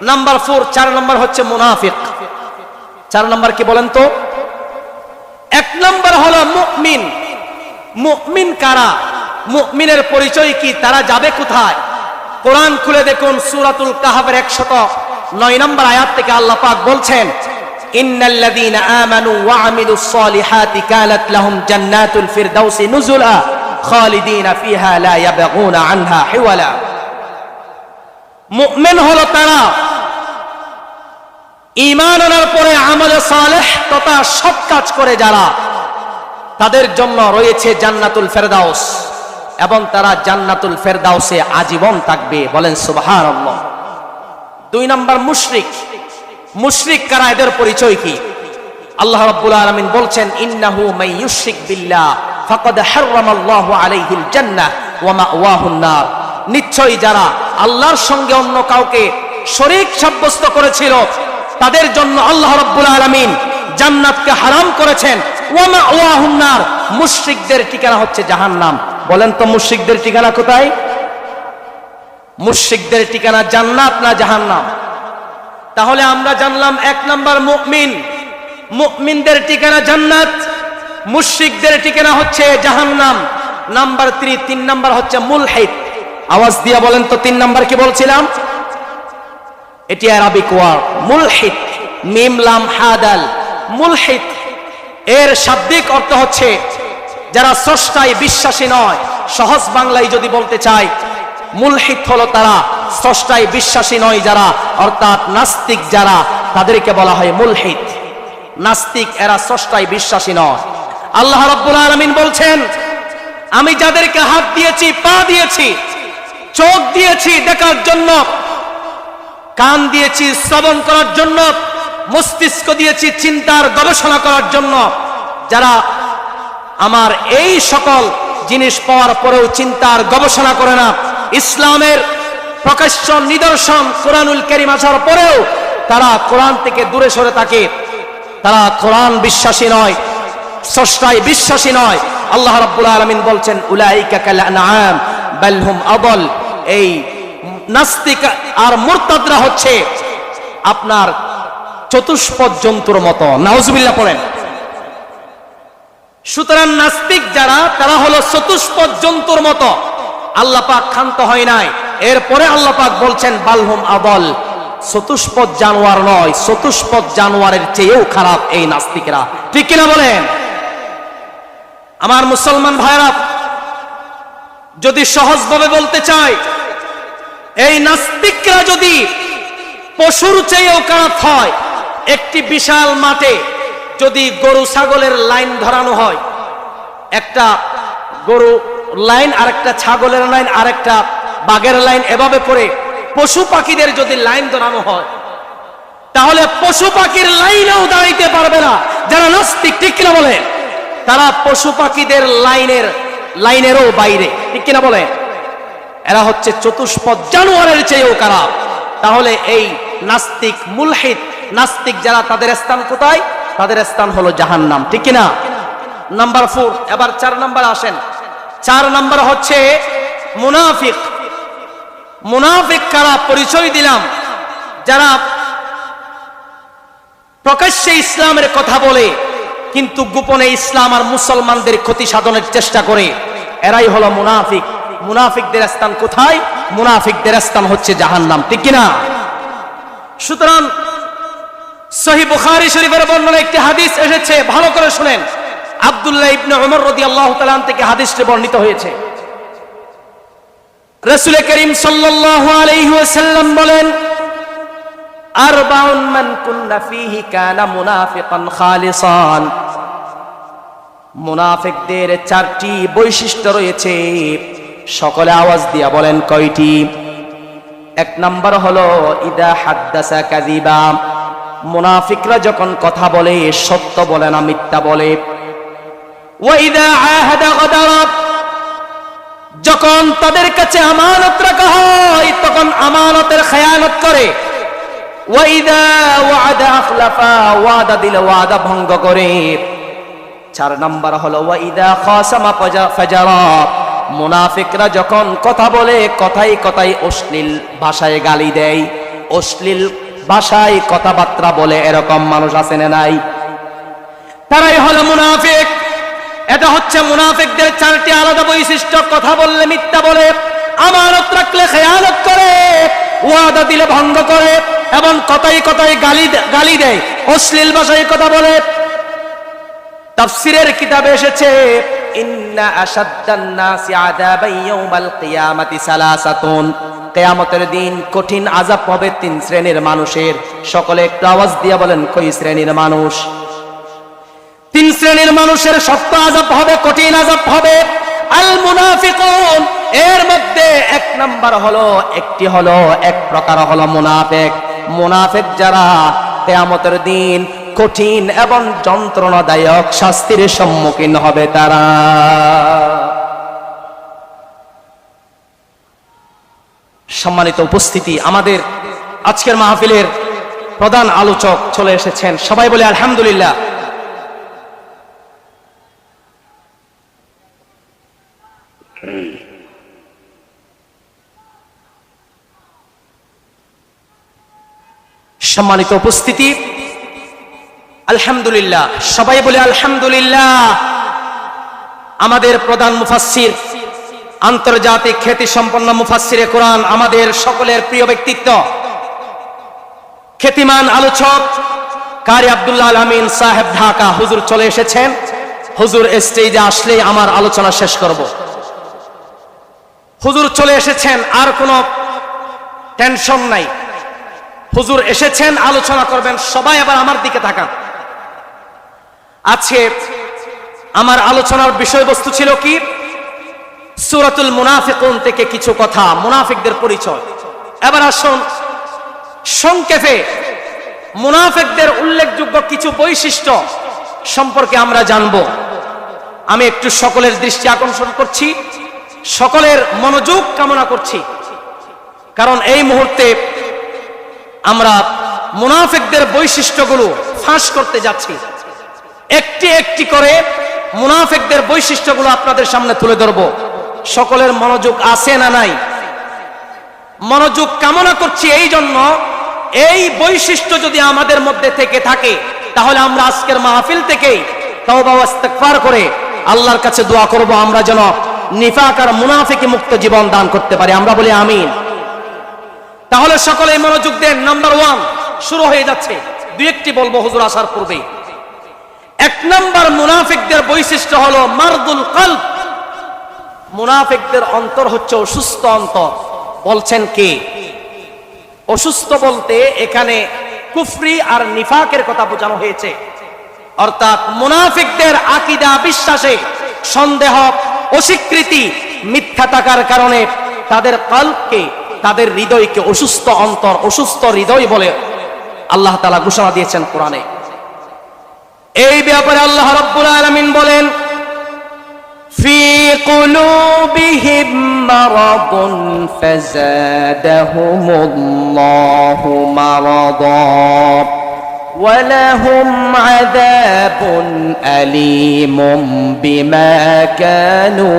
নাম্বার 4 4 নম্বর হচ্ছে মুনাফিক। 4 নম্বর কি বলেন তো? 1 নম্বর হলো মুমিন। মুমিন কারা? মুমিনের পরিচয় কি? তারা যাবে কোথায়? কোরআন খুলে দেখুন, সূরাতুল কাহফের 109 নম্বর আয়াত থেকে আল্লাহ পাক বলছেন, ইন্নাল্লাযীনা আমানু ওয়া আমিলুস সলিহাতি কানাত লাহুম জান্নাতুল ফিরদাউসি নুজুলা খালিদিনা ফিহা লা ইয়াবগুনা আনহা হিওয়ালা। মুমিন হলো তারা ঈমান আনার পরে আমলে সালেহ তথা সৎ কাজ করে যারা, তাদের জন্য রয়েছে জান্নাতুল ফেরদাউস এবং তারা জান্নাতুল ফেরদাউসে আজীবন থাকবে। বলেন সুবহানাল্লাহ। 2 নম্বর মুশরিক। মুশরিক কারা? এদের পরিচয় কি? আল্লাহ রাব্বুল আলামিন বলছেন, ইন্নাহু মান ইউশরিক বিল্লাহ ফাকাদ হারামাল্লাহু আলাইহিল জান্নাহ ওয়া মাওয়াহুন নার। নিশ্চয়ই যারা আল্লাহর সঙ্গে অন্য কাউকে শরীক সাব্যস্ত করেছিল তাদের জন্য আল্লাহ রাব্বুল আলামিন জান্নাতকে হারাম করেছেন। ওয়া মাওয়াহুন নার, মুশরিকদের ঠিকানা হচ্ছে জাহান্নাম। বলেন তো মুশরিকদের ঠিকানা কোথায়? মুশরিকদের ঠিকানা জান্নাত না জাহান্নাম? তাহলে আমরা জানলাম 1 নম্বর মুমিন, মুমিনদের ঠিকানা জান্নাত, মুশরিকদের ঠিকানা হচ্ছে জাহান্নাম। নাম্বার 3 নম্বর হচ্ছে মুলহিদ। আওয়াজ দিয়া বলেন তো 3 নম্বর কি বলছিলাম? এটি আরবিক ওয়ার্ড মুলহিদ, মিম লাম হাদাল। মুলহিদ এর শাব্দিক অর্থ হচ্ছে যারা স্রষ্টায় বিশ্বাসী নয়। সহজ বাংলায় যদি বলতে চাই, মুলহিদ হলো তারা স্রষ্টায় বিশ্বাসী নয় যারা, অর্থাৎ নাস্তিক যারা, তাদেরকে বলা হয় মুলহিদ। নাস্তিক এরা স্রষ্টায় বিশ্বাসী নয়। আল্লাহ রাব্বুল আলামিন বলছেন, আমি যাদেরকে হাত দিয়েছি, পা দিয়েছি, চোখ দিয়েছি দেখার জন্য, কান দিয়েছি শ্রবণ করার জন্য, মস্তিষ্ক দিয়েছি চিন্তার গবেষণা করার জন্য, যারা আমার এই সকল জিনিস পাওয়ার পরেও চিন্তার গবেষণা করে না, ইসলামের প্রকাশ্য নিদর্শন কোরআনুল কারীম আসার পরেও তারা কোরআন থেকে দূরে সরে থাকে, তারা কোরআন বিশ্বাসী নয়, স্রষ্টায় বিশ্বাসী নয়। আল্লাহ রাব্বুল আলামিন বলছেন, উলাইকা কাল আনআম বাল হুম আদল। এই নাস্তিক আর মুরতাদরা হচ্ছে আপনার চতুষ্পদ জন্তুর মতো। নাউজুবিল্লাহ পড়েন। সুতরাং নাস্তিক যারা, তারা হলো চতুষ্পদ জন্তুর মতো। আল্লাহ পাক ক্ষান্ত হয় নাই। এরপরে আল্লাহ পাক বলছেন বালহুম আদল, চতুষ্পদ জানোয়ার নয়, চতুষ্পদ জানোয়ারের চেয়েও খারাপ এই নাস্তিকরা। ঠিক কিনা বলেন? আমার মুসলমান ভাইরা, যদি সহজভাবে বলতে চাই, এই নাস্তিকরা যদি পশুর চেয়েও খারাপ হয়, একটি বিশাল মাঠে যদি গরু ছাগলের লাইন ধরানো হয়, একটা গরু লাইন, আরেকটা ছাগলের লাইন, আরেকটা বাঘের লাইন, এভাবে করে পশু পাখিদের যদি লাইন ধরানো হয়, তাহলে পশু পাখির লাইনেও দাঁড়াইতে পারবে না যারা নাস্তিক। ঠিক কিনা বলে? তারা পশু পাখিদের লাইনেরও বাইরে। ঠিক কিনা বলে? এরা হচ্ছে চতুষ্পদ জানোয়ারের চেয়েও খারাপ। তাহলে এই নাস্তিক, মুলহিদ নাস্তিক যারা, তাদের স্থান কোথায়? তাদের স্থান হলো জাহান্নাম। ঠিক কিনা? নাম্বার 4। এবার 4 নাম্বার আসেন। 4 নাম্বার হচ্ছে মুনাফিক। মুনাফিক কারা? পরিচয় দিলাম, যারা প্রকাশ্যে ইসলামের কথা বলে কিন্তু গোপনে ইসলাম আর মুসলমানদের ক্ষতি সাধনের চেষ্টা করে, এরাই হলো মুনাফিক। মুনাফিকদের স্থান কোথায়? মুনাফিকদের স্থান হচ্ছে জাহান্নাম। ঠিক কিনা? সুতরাং সহিহ বুখারী শরীফের বর্ণনা একটি হাদিস এসেছে, ভালো করে শুনেন। আব্দুল্লাহ ইবনে উমর রাদিয়াল্লাহু তাআলা থেকে হাদিসটি বর্ণিত হয়েছে। রাসূল করিম সাল্লাল্লাহু আলাইহি ওয়াসাল্লাম বলেন, আরবাউন মান কুন্না ফীহি কানা মুনাফিকান খালিসান। মুনাফিকদের 4টি বৈশিষ্ট্য রয়েছে। সকলে আওয়াজ দিয়া বলেন কয়টি? 1 নাম্বার হলো ইদা হাদ্দাসা কাযিবা। মুনাফিকরা যখন কথা বলে সত্য বলে না, মিথ্যা বলে। ওয়া ইদা আহাদা গাদারা। যখন তাদের কাছে আমানত রাখা হয় তখন আমানতের খেয়ানত করে। ওয়া ইদা ওয়াদা আখলাফা। ওয়াদা দিলে ওয়াদা ভঙ্গ করে। 4 নাম্বার হলো ওয়া ইদা খাসামা ফাজারা। মুনাফিকরা যখন কথা বলে কথায় কথায় অশ্লীল ভাষায় গালি দেয়, অশ্লীল ভাষায় কথাবার্তা বলে। এরকম মানুষ আছে না নাই? তারাই হলো মুনাফিক। এটা হচ্ছে মুনাফিকদের 4টি আলাদা বৈশিষ্ট্য। কথা বললে মিথ্যা বলে, আমানত রাখলে খেয়ানত করে, ওয়াদা দিলে ভঙ্গ করে, এবং কথায় কথায় গালি দেয়, অশ্লীল ভাষায় কথা বলে। তাফসীরের কিতাবে এসেছে, ইন্না আশাদ্দান নাসি আযাবান ইয়াউমাল কিয়ামাতি সালাসাতুন। কিয়ামতের দিন কঠিন আযাব হবে 3 শ্রেণীর মানুষের। সকলে একটু আওয়াজ দিয়ে বলেন কই শ্রেণীর মানুষ? 3 শ্রেণীর মানুষের শক্ত আযাব হবে, কঠিন আযাব হবে। আল মুনাফিকুন, এর মধ্যে 1 নাম্বার হলো, একটি হলো, এক প্রকার হলো মুনাফিক। মুনাফিক যারা, কিয়ামতের দিন কঠিন এবং যন্ত্রণাদায়ক শাস্তির সম্মুখীন হবে তারা। সম্মানিত উপস্থিতি, আমাদের আজকের মাহফিলের প্রধান আলোচক চলে এসেছেন। সবাই বলে আলহামদুলিল্লাহ। সম্মানিত উপস্থিতি, আলহামদুলিল্লাহ। সবাই বলে আলহামদুলিল্লাহ। আমাদের প্রধান মুফাসসির, আন্তর্জাতিক খ্যাতি সম্পন্ন মুফাসসিরে কোরআন, আমাদের সকলের প্রিয় ব্যক্তিত্ব, খ্যাতিমান আলোচক কারি আব্দুল্লাহ আল আমিন সাহেব ঢাকা, হুজুর চলে এসেছেন। হুজুর স্টেজে আসলে আমার আলোচনা শেষ করব। হুজুর চলে এসেছেন, আর কোনো টেনশন নাই। হুজুর এসেছেন, আলোচনা করবেন। সবাই আবার আমার দিকে তাকান। আজকে আমার আলোচনার বিষয়বস্তু ছিল কি? সূরাতুল মুনাফিকুন থেকে কিছু কথা, মুনাফিকদের পরিচয়। এবার আসুন সংক্ষেপে মুনাফিকদের উল্লেখযোগ্য কিছু বৈশিষ্ট্য সম্পর্কে আমরা জানব। আমি একটু সকলের দৃষ্টি আকর্ষণ করছি, সকলের মনোযোগ কামনা করছি, কারণ এই মুহূর্তে আমরা মুনাফিকদের বৈশিষ্ট্যগুলো ফাঁস করতে যাচ্ছি। একটি একটি করে মুনাফিকদের বৈশিষ্ট্যগুলো আপনাদের সামনে তুলে ধরব। সকলের মনোযোগ আছে না নাই? মনোযোগ কামনা করছি এই জন্য, এই বৈশিষ্ট্য যদি আমাদের মধ্যে থেকে থাকে তাহলে আমরা আজকের মাহফিল থেকেই তওবা ওয়া ইস্তিগফার করে আল্লাহর কাছে দোয়া করব, আমরা যেন নিফাক আর মুনাফিকি মুক্ত জীবন দান করতে পারি। আমরা বলি আমিন। তাহলে সকলে মনোযোগ দেন। নাম্বার 1 শুরু হয়ে যাচ্ছে। দুই একটি বলবো হুজুর আসার পূর্বে। 1 নাম্বার মুনাফিকদের বৈশিষ্ট্য হলো মারদুল কলব। মুনাফিকদের অন্তর হচ্ছে অসুস্থ অন্তর। বলছেন কে? অসুস্থ বলতে এখানে কুফরি আর নিফাকের কথা বোঝানো হয়েছে। অর্থাৎ মুনাফিকদের আকীদা, বিশ্বাসে সন্দেহ, অস্বীকৃতি, মিথ্যা থাকার কারণে তাদের কলবকে, তাদের হৃদয়কে অসুস্থ অন্তর, অসুস্থ হৃদয় বলে আল্লাহ তাআলা ঘোষণা দিয়েছেন কোরআনে। এই ব্যাপারে আল্লাহ রাব্বুল আলামিন বলেন, ফি কুলুবিহিম মারাদুন ফাযাদাহুমুল্লাহু মারাদা ওয়া লাহুম আযাবুন আলীমুম বিমা কানু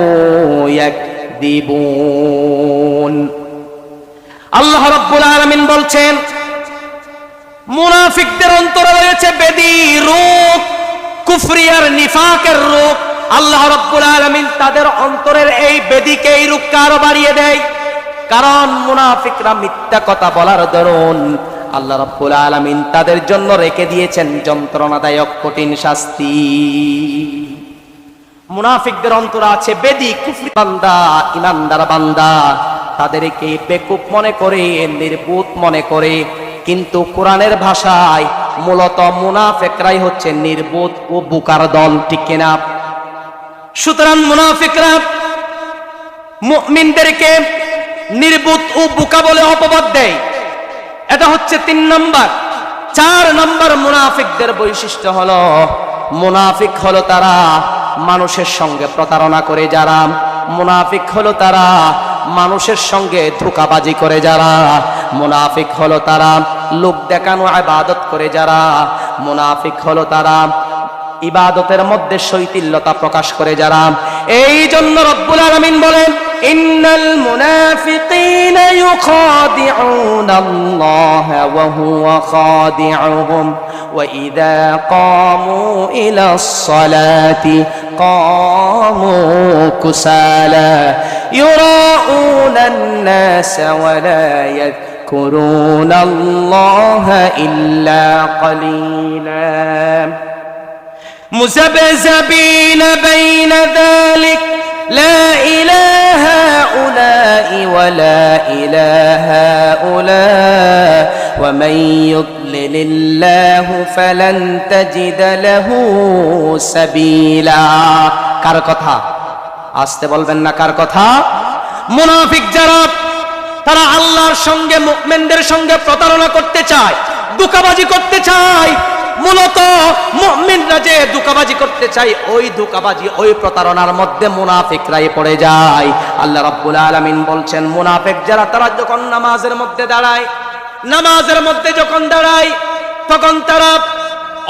ইয়াকযিবুন। আল্লাহ রাব্বুল আলামিন বলছেন, মুনাফিকদের অন্তরে রয়েছে বেদী রোগ, কুফরি আর নিফাকের রোগ। আল্লাহ রাব্বুল আলামিন তাদের অন্তরের এই বেদীকে, এই রোগকে আরো বাড়িয়ে দেয়। কারণ মুনাফিকরা মিথ্যা কথা বলার দরুন আল্লাহ রাব্বুল আলামিন তাদের জন্য রেখে দিয়েছেন যন্ত্রণাদায়ক কঠিন শাস্তি। মুনাফিকদের অন্তরে আছে বেদী, কুফরি বান্দা, ইমানদার বান্দা তাদেরকে বেকুব মনে করে, নির্বোধ মনে করে। কিন্তু কোরআনের ভাষায় মূলত মুনাফিকরাই হচ্ছে নির্বোধ ও বোকার দল, ঠিক কিনা? সুতরাং মুনাফিকরা মুমিনদেরকে নির্বোধ ও বোকা বলে অপবাদ দেয়। এটা হচ্ছে 3 নাম্বার। 4 নাম্বার মুনাফিকদের বৈশিষ্ট্য হলো, মুনাফিক হলো তারা মানুষের সঙ্গে প্রতারণা করে যারা, মুনাফিক হলো তারা মানুষের সঙ্গে ধোঁকাবাজি করে যারা, মুনাফিক হলো তারা লোক দেখানো ইবাদত করে যারা, মুনাফিক হলো তারা ইবাদতের মধ্যে শৈথিল্যতা প্রকাশ করে যারা। এই জন্য রব্বুল আলামিন বলেন, ইন্নাল মুনাফিকিনা ইউখাদিউনাল্লাহা ওয়া হুয়া খাদিউহুম ওয়া ইযা কামু ইলাস সালাতি কামু কুসালা ইউরাউনান নাসা ওয়া লা ইয়াযকুরুনাল্লাহা ইল্লা ক্বালিলা مذبذبين بين ذلك لا إله هؤلاء ولا إله هؤلاء ومن يضلل الله فلن تجد له سبيلا। কার কথা? আসতে বলবেন না, কার কথা? মুনাফিক যারা, তারা আল্লাহর সঙ্গে, মুমিনদের সঙ্গে প্রতারণা করতে চায়, ধোঁকাবাজি করতে চায়। মূলত মুমিনরা যে ধোঁকাবাজি করতে চায়, ওই ধোঁকাবাজি, ওই প্রতারণার মধ্যে মুনাফিকরাই পড়ে যায়। আল্লাহ রাব্বুল আলামিন বলছেন, মুনাফিক যারা, তারা যখন নামাজের মধ্যে দাঁড়ায়, নামাজের মধ্যে যখন দাঁড়ায়, তখন তারা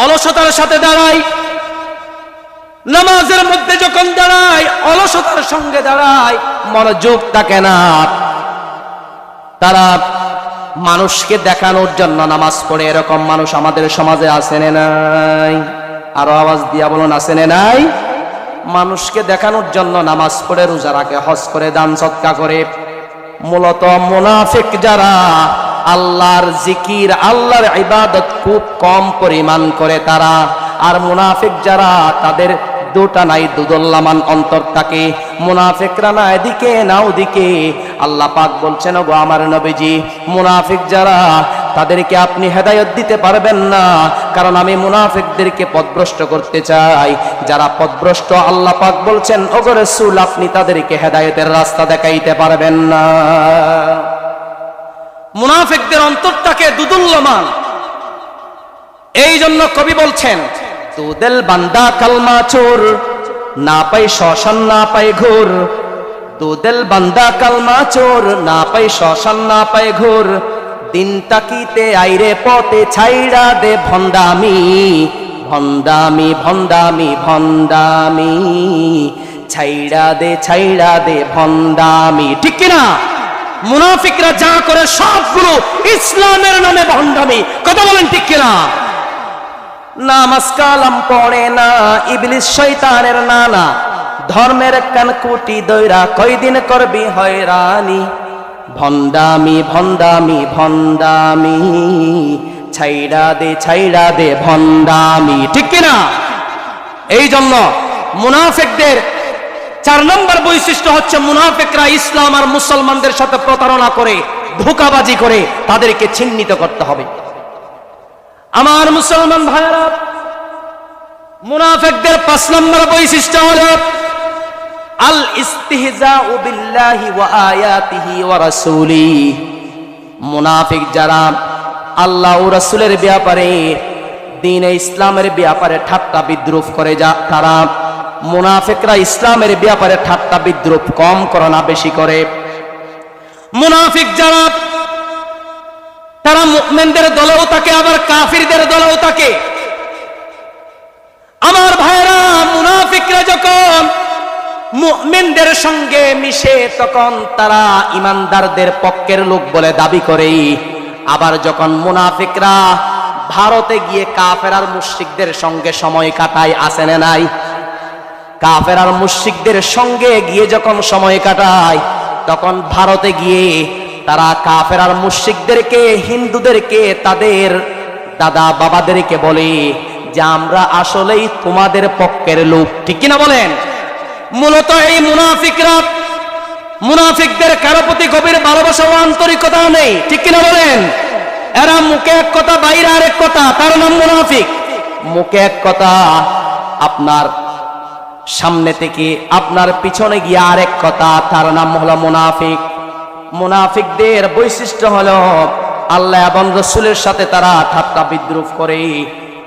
অলসতার সাথে দাঁড়ায়। নামাজের মধ্যে যখন দাঁড়ায়, অলসতার সঙ্গে দাঁড়ায়, মনোযোগ থাকে না। তারা মানুষকে দেখানোর জন্য নামাজ পড়ে। এরকম মানুষ আমাদের সমাজে আছে না নাই? আরো আওয়াজ দিয়া বলুন, আছে না নাই? মানুষকে দেখানোর জন্য নামাজ পড়ে, রোজা রাখে, হজ করে, দান সদকা করে। মূলত মুনাফিক যারা, আল্লাহর জিকির, আল্লাহর ইবাদত খুব কম পরিমাণ করে তারা। আর মুনাফিক যারা, তাদের দুটা নাই, দুদুল্লামান অন্তর থাকে। মুনাফিকরা না এদিকে না ওদিকে। আল্লাহ পাক বলছেন, ওগো আমার নবীজি, মুনাফিক যারা, তাদেরকে আপনি হেদায়েত দিতে পারবেন না, কারণ আমি মুনাফিকদেরকে পথভ্রষ্ট করতে চাই। যারা পথভ্রষ্ট, আল্লাহ পাক বলছেন, ওগো রাসূল, আপনি তাদেরকে হেদায়েতের রাস্তা দেখাইতে পারবেন না। মুনাফিকদের অন্তরটাকে দুদুল্যমান। এই জন্য কবি বলছেন, তু দিল বান্দা কালমা চোর, না পাই শ্মশান না পাই ঘোর। তু দিল বান্দা কালমা চোর, না পাই শ্মশান না পাই ঘোর। দিন তাকিতে আইরে পথে ছাইড়া দে ভন্ডামি, ভন্ডামি ভন্ডামি ভন্ডামি, ছাইড়া দে ভন্ডামি। ঠিক কিনা? মুনাফিকরা যা করে সবগুলো ইসলামের নামে ভন্ডামি। কথা বলেন ঠিক কিনা? নামাজ কালাম পড়ে না, ইবলিস শয়তানের নানা, ধর্মের কানকুটি দইরা কয়দিন করবি হয়রানি। ভণ্ডামি ভণ্ডামি ভণ্ডামি, ছাইড়া দে ভণ্ডামি, ঠিক কিনা? এই জন্য মুনাফিকদের 4 নম্বর বৈশিষ্ট্য হচ্ছে মুনাফিকরা ইসলাম আর মুসলমানদের সাথে প্রতারণা করে, ধোঁকাবাজি করে তাদেরকে চিহ্নিত করতে হবে। আমার মুসলমান ভাইরা, মুনাফিকদের 5 নম্বর বৈশিষ্ট্য হলো আল ইস্তিহজাউ বিল্লাহি ওয়া আয়াতিহি ওয়া রাসূলিহি। মুনাফিক যারা আল্লাহ ও রাসূলের ব্যাপারে, দ্বীন ইসলামের ব্যাপারে ঠাট্টা বিদ্রুপ করে, যা তারা মুনাফিকরা ইসলামের ব্যাপারে ঠাট্টা বিদ্রুপ কম করে না বেশি করে। মুনাফিক যারা তারা মুমিনদের দলেও থাকে আবার কাফিরদের দলেও থাকে। আমার ভাইরা, মুনাফিকরা যখন মুমিনদের সঙ্গে মিশে তখন তারা ইমানদারদের পক্ষের লোক বলে দাবি করে, আবার যখন মুনাফিকরা ভারতে গিয়ে কাফের আর মুশরিকদের সঙ্গে সময় কাটায়, আসে না নাই? কাফের আর মুশরিকদের সঙ্গে গিয়ে যখন সময় কাটায় তখন ভারতে গিয়ে তারা কাফের আর মুশরিকদেরকে, হিন্দুদেরকে, তাদের দাদা বাবাদেরকে বলে যে আমরা আসলেই তোমাদের পক্ষের লোক, ঠিক কিনা বলেন? মূলত এই মুনাফিকদের কারো প্রতি গভীর ভালোবাসা ও আন্তরিকতা নেই, ঠিক কিনা বলেন? এরা মুখে এক কথা বাইরে আরেক কথা, তার নাম মুনাফিক। মুখে এক কথা, আপনার সামনে থেকে আপনার পিছনে গিয়ে আরেক কথা, তার নাম হলো মুনাফিক। মুনাফিকদের বৈশিষ্ট্য হলো আল্লাহ এবং রাসূলের সাথে তারা ঠাট্টা বিদ্রুপ করে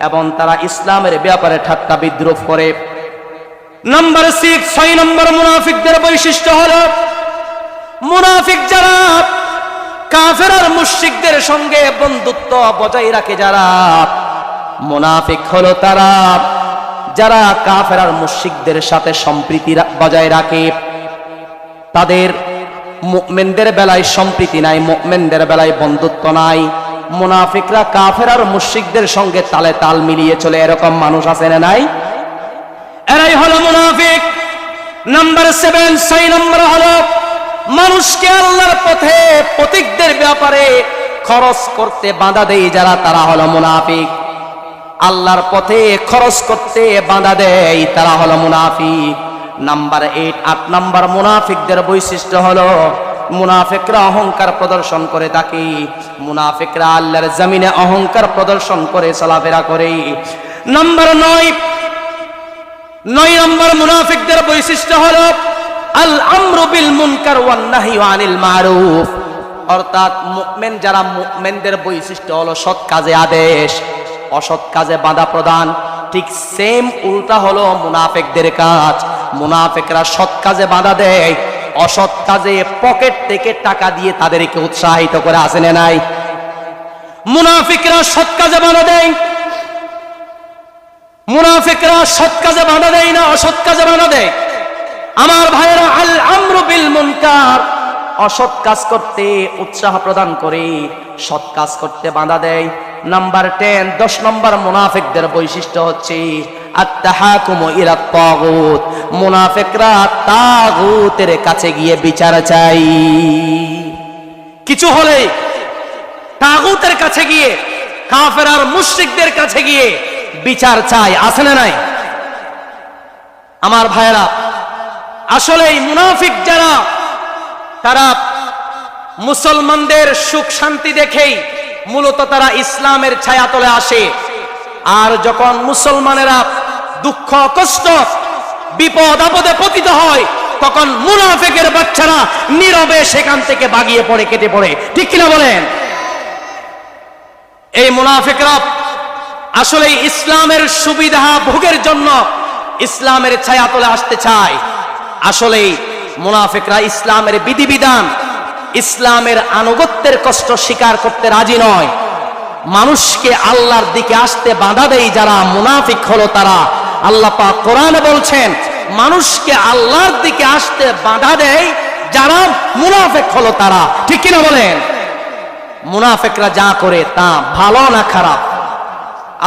এবং তারা ইসলামের ব্যাপারে ঠাট্টা বিদ্রুপ করে। নাম্বার 6 নম্বর মুনাফিকদের বৈশিষ্ট্য হলো মুনাফিক যারা কাফের আর মুশরিকদের সঙ্গে বন্ধুত্ব বজায় রাখে। যারা মুনাফিক হলো তারা যারা কাফের আর মুশরিকদের সাথে সম্প্রীতি বজায় রাখে। তাদের মুমিনদের বেলায় সম্প্রীতি নাই, মুমিনদের বেলায় বন্ধুত্ব নাই। মুনাফিকরা কাফের আর মুশরিকদের সঙ্গে তালে তাল মিলিয়ে চলে, এরকম মানুষ আছে না নাই? এরাই হলো মুনাফিক। নাম্বার 7 6 নম্বর হলো মানুষকে আল্লাহর পথে পথিকদের ব্যাপারে খরচ করতে বাধা দেয় যারা, তারা হলো মুনাফিক। আল্লাহর পথে খরচ করতে বাধা দেয় তারা হলো মুনাফিক। নাম্বার 8 নম্বর মুনাফিকদের বৈশিষ্ট্য হলো মুনাফিকরা অহংকার প্রদর্শন করে থাকে। মুনাফিকরা আল্লাহর জমিনে অহংকার প্রদর্শন করে চলাফেরা করে। নাম্বার 9 নম্বর মুনাফিকদের বৈশিষ্ট্য হলো আল আমরু বিল মুনকার ওয়ান নাহয়ু আনিল মারুফ। অর্থাৎ মুমিন যারা, মুমিনদের বৈশিষ্ট্য হলো সৎ কাজে আদেশ, অসৎ কাজে বাধা প্রদান। ঠিক সেম উল্টা হলো মুনাফিকদের কাজ। মুনাফিকরা সৎ কাজে বাধা দেয়, অসৎ কাজে পকেট থেকে টাকা দিয়ে তাদেরকে উৎসাহিত করে, আসে না নাই? মুনাফিকরা সৎ কাজে বাধা দেয়, মুনাফিকরা সৎ কাজে বাধা দেয় না, অসৎ কাজে বাধা দেয়। আমার ভাইয়েরা, আল আমরু বিল মুনকার, অসৎ কাজ করতে উৎসাহ প্রদান করে, সৎ কাজ করতে বাধা দেয়। নাম্বার 10 নম্বর মুনাফিকদের বৈশিষ্ট্য হচ্ছে আত-তাহাকুমু ইলা তাগুত। মুনাফিকরা তাগুতের কাছে গিয়ে বিচার চাই। কিছু হলে তাগুতের কাছে গিয়ে, কাফের আর মুশরিকদের কাছে গিয়ে বিচার চাই, আছে না নাই? আমার ভাইয়েরা, আসলে এই মুনাফিক যারা, তারা মুসলমানদের সুখ শান্তি দেখেই মূলত তারা ইসলামের ছায়াতলে আসে। আর যখন মুসলমানেরা দুঃখ কষ্ট বিপদ আপদে পতিত হয় তখন মুনাফিকের বাচ্চারা নীরবে সেখান থেকে ভাগিয়ে পড়ে, কেটে পড়ে, ঠিক কিনা বলেন? এই মুনাফিকরা আসলে ইসলামের সুবিধা ভোগের জন্য ইসলামের ছায়াতলে আসতে চায়। আসলে মুনাফিকরা ইসলামের বিধিবিধান, ইসলামের আনুগত্যের কষ্ট স্বীকার করতে রাজি নয়। মানুষকে আল্লাহর দিকে আসতে বাধা দেয় যারা, মুনাফিক হলো তারা। আল্লাহ পাক কোরআনে বলছেন মানুষকে আল্লাহর দিকে আসতে বাধা দেয় যারা, মুনাফিক হলো তারা, ঠিক কিনা বলেন? মুনাফিকরা যা করে তা ভালো না খারাপ?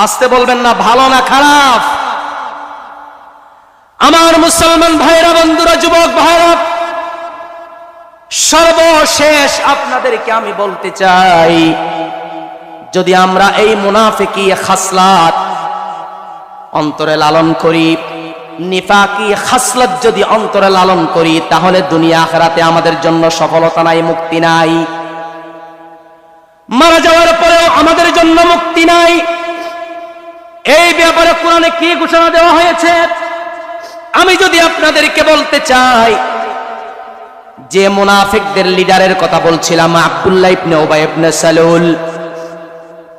আসতে বলবেন না, ভালো না খারাপ? আমার মুসলমান ভাইরা, বন্ধুরা, যুবক ভাইরা, সর্বশেষ আপনাদেরকে আমি বলতে চাই, যদি আমরা এই মুনাফিকি খাসলাত অন্তরে লালন করি, নিফাকি খাসলাত যদি অন্তরে লালন করি, তাহলে দুনিয়া আখিরাতে আমাদের জন্য সফলতা নাই, মুক্তি নাই। মারা যাওয়ার পরেও আমাদের জন্য মুক্তি নাই। এই ব্যাপারে কোরআনে কি ঘোষণা দেওয়া হয়েছে আমি যদি আপনাদেরকে বলতে চাই, যে মুনাফিকদের লিডারের কথা বলছিলাম, আব্দুল্লাহ ইবনে উবাই ইবনে সালুল,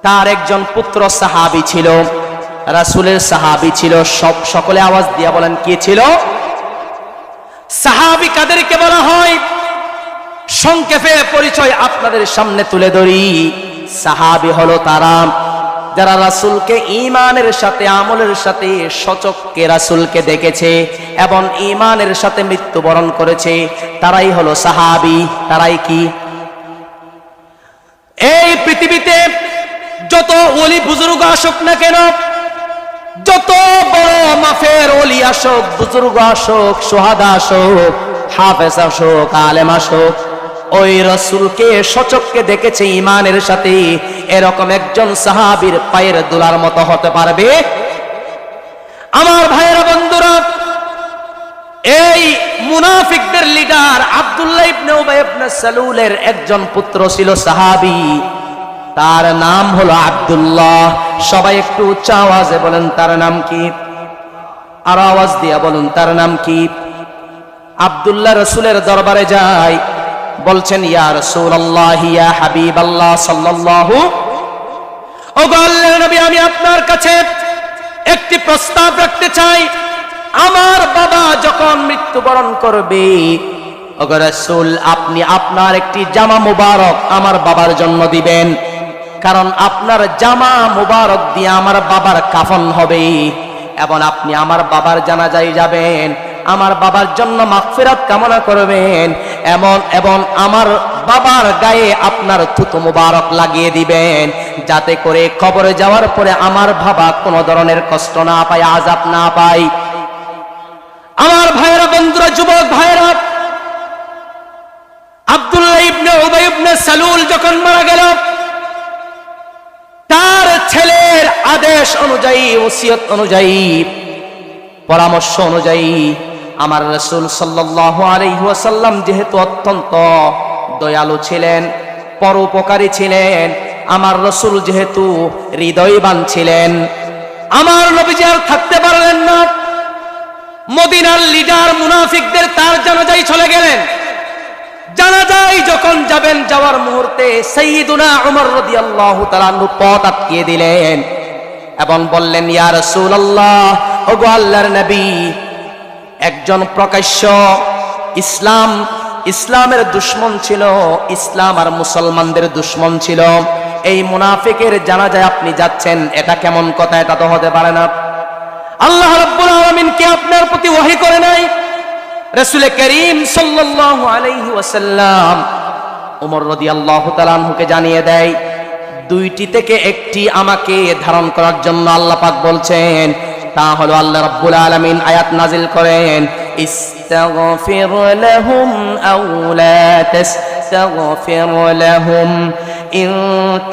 তার একজন পুত্র সাহাবী ছিল, রাসূলের সাহাবী ছিল। সকলে আওয়াজ দিয়ে বলেন, কি ছিল? সাহাবী কাদেরকে বলা হয়? সংক্ষেপে পরিচয় আপনাদের সামনে তুলে ধরি। সাহাবী হলো তারা যারা রাসূলকে ঈমানের সাথে, আমলের সাথে, সচক্ষে রাসূলকে দেখেছে এবং ঈমানের সাথে মৃত্যুবরণ করেছে, তারাই হলো সাহাবী। তারাই কি? এই পৃথিবীতে যত ওলি বুজুর্গ আসুক না কেন, যত বড় মাফের ওলি আসুক, বুজুর্গ আসুক, সুহাদা আসুক, হাফেজ আসুক, আলেম আসুক, ওই রাসূলকে সচক্ষে দেখেছে ঈমানের সাথে, এরকম একজন সাহাবীর পায়ের ধুলার মতো হতে পারবে? আমার ভাইয়েরা, বন্ধুরা, এই মুনাফিকদের লিডার আব্দুল্লাহ ইবনে উবাই ইবনে সালুলের একজন পুত্র ছিল সাহাবী, তার নাম হলো আব্দুল্লাহ। সবাই একটু উচ্চ আওয়াজে বলেন, তার নাম কি? আর আওয়াজ দিয়া বলুন, তার নাম কি? আব্দুল্লাহ রাসূলের দরবারে যায়, বলছেন, ইয়া রাসূলুল্লাহ, ইয়া হাবিবাল্লাহ সাল্লাল্লাহু, ও গো আল্লাহর নবী, আমি আপনার কাছে একটি প্রস্তাব রাখতে চাই। আমার বাবা যখন মৃত্যুবরণ করবে, ও গো রাসূল, আপনি আপনার একটি জামা মুবারক আমার বাবার জন্য দিবেন, কারণ আপনার জামা মুবারক দিয়ে আমার বাবার কাফন হবে, এবং আপনি আমার বাবার জানাজায় যাবেন, আমার বাবার জন্য মাগফিরাত কামনা করবেন, এবং আমার বাবার গায়ে আপনার থুতু মুবারক লাগিয়ে দিবেন, যাতে করে কবরে যাওয়ার পরে আমার বাবা কোনো ধরনের কষ্ট না পায়, আযাব না পায়। আমার ভাইয়েরা, বন্ধুরা, যুবক ভাইয়েরা, আব্দুল্লাহ ইবনে উবাই ইবনে সালুল যখন মারা গেল, তার ছেলের আদেশ অনুযায়ী, ওসিয়ত অনুযায়ী, পরামর্শ অনুযায়ী আমার রাসূল সাল্লাল্লাহু আলাইহি ওয়াসাল্লাম যেহেতু অত্যন্ত দয়ালু ছিলেন, পরোপকারী ছিলেন, আমার রাসূল যেহেতু হৃদয়বান ছিলেন, আমার নবীজি আর থাকতে পারলেন না। মদিনার লিডার মুনাফিকদের তার জানাজায় চলে গেলেন। জানাজায় যখন যাবেন, যাওয়ার মুহূর্তে সাইয়্যিদুনা ওমর রাদিয়াল্লাহু তাআলা আনহু পথ আটকিয়ে দিলেন এবং বললেন, ইয়া রাসূলুল্লাহ, ওগো আল্লাহর নবী, একজন প্রকাশ্য ইসলামের দুশমন ছিল, ইসলাম আর মুসলমানদের দুশমন ছিল, এই মুনাফিকের জানাজায় আপনি যাচ্ছেন, এটা কেমন কথা? এটা তো হতে পারে না। আল্লাহ রাব্বুল আলামিন কি আপনার প্রতি ওহী করে নাই? রাসূল করিম সাল্লাল্লাহু আলাইহি ওয়াসাল্লাম ওমর রাদিয়াল্লাহু তাআলা আনহুকে জানিয়ে দেয়, দুইটি থেকে একটি আমাকে ধারণ করার জন্য আল্লাহ পাক বলছেন। তা হলো আল্লাহ রাব্বুল আলামিন আয়াত নাজিল করেন, ইস্তাগফির লাহুম আও লা তাস্তাগফির লাহুম ইন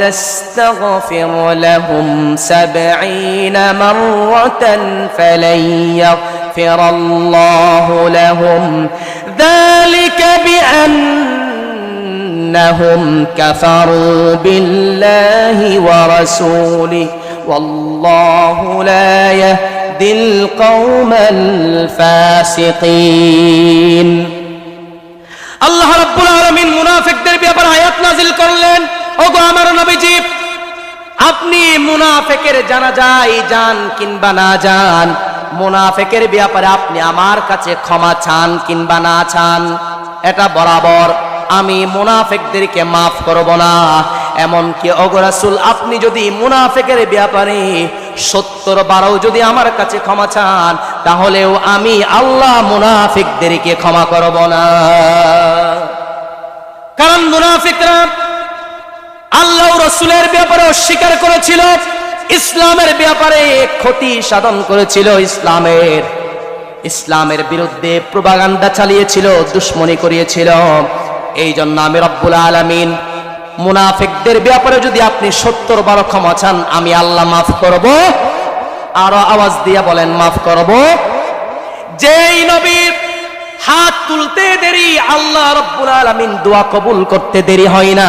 তাস্তাগফির লাহুম ৭০ মাররাতান ফালান ইয়াগফিরাল্লাহু লাহুম যালিকা বিআন্নাহুম কাফারু বিল্লাহি ওয়া রাসূলিহি والله لا يهدي القوم الفاسقين। আল্লাহ রাব্বুল আলামিন মুনাফিকদের ব্যাপারে আয়াত নাযিল করলেন, ওগো আমার নবীজি, আপনি মুনাফিকের জানাজায় যান কিংবা না যান, মুনাফিকের ব্যাপারে আপনি আমার কাছে ক্ষমা চান কিংবা না চান, এটা বরাবর, আমি মুনাফিকদেরকে মাফ করব না। এমনকি ওগো রাসূল, আপনি যদি মুনাফিকের ব্যাপারে ৭০ বারও যদি আমার কাছে ক্ষমা চান, তাহলেও আমি আল্লাহ মুনাফিকদেরকে ক্ষমা করব না। কারণ মুনাফিকরা আল্লাহ রাসূলের ব্যাপারে অস্বীকার করেছিল, ইসলামের ব্যাপারে ক্ষতি সাধন করেছিল, ইসলামের বিরুদ্ধে প্রোপাগান্ডা চালিয়েছিল, দুশমনি করিয়েছিল। এই জন্য আমি রব্বুল আলামিন মুনাফিকদের ব্যাপারে যদি আপনি 70 বার ক্ষমা চান, আমি আল্লাহ মাফ করব। আরো আওয়াজ দিয়ে বলেন, মাফ করব। যেই নবীর হাত তুলতে দেরি, আল্লাহ রব্বুল আলামিন দোয়া কবুল করতে দেরি হয় না,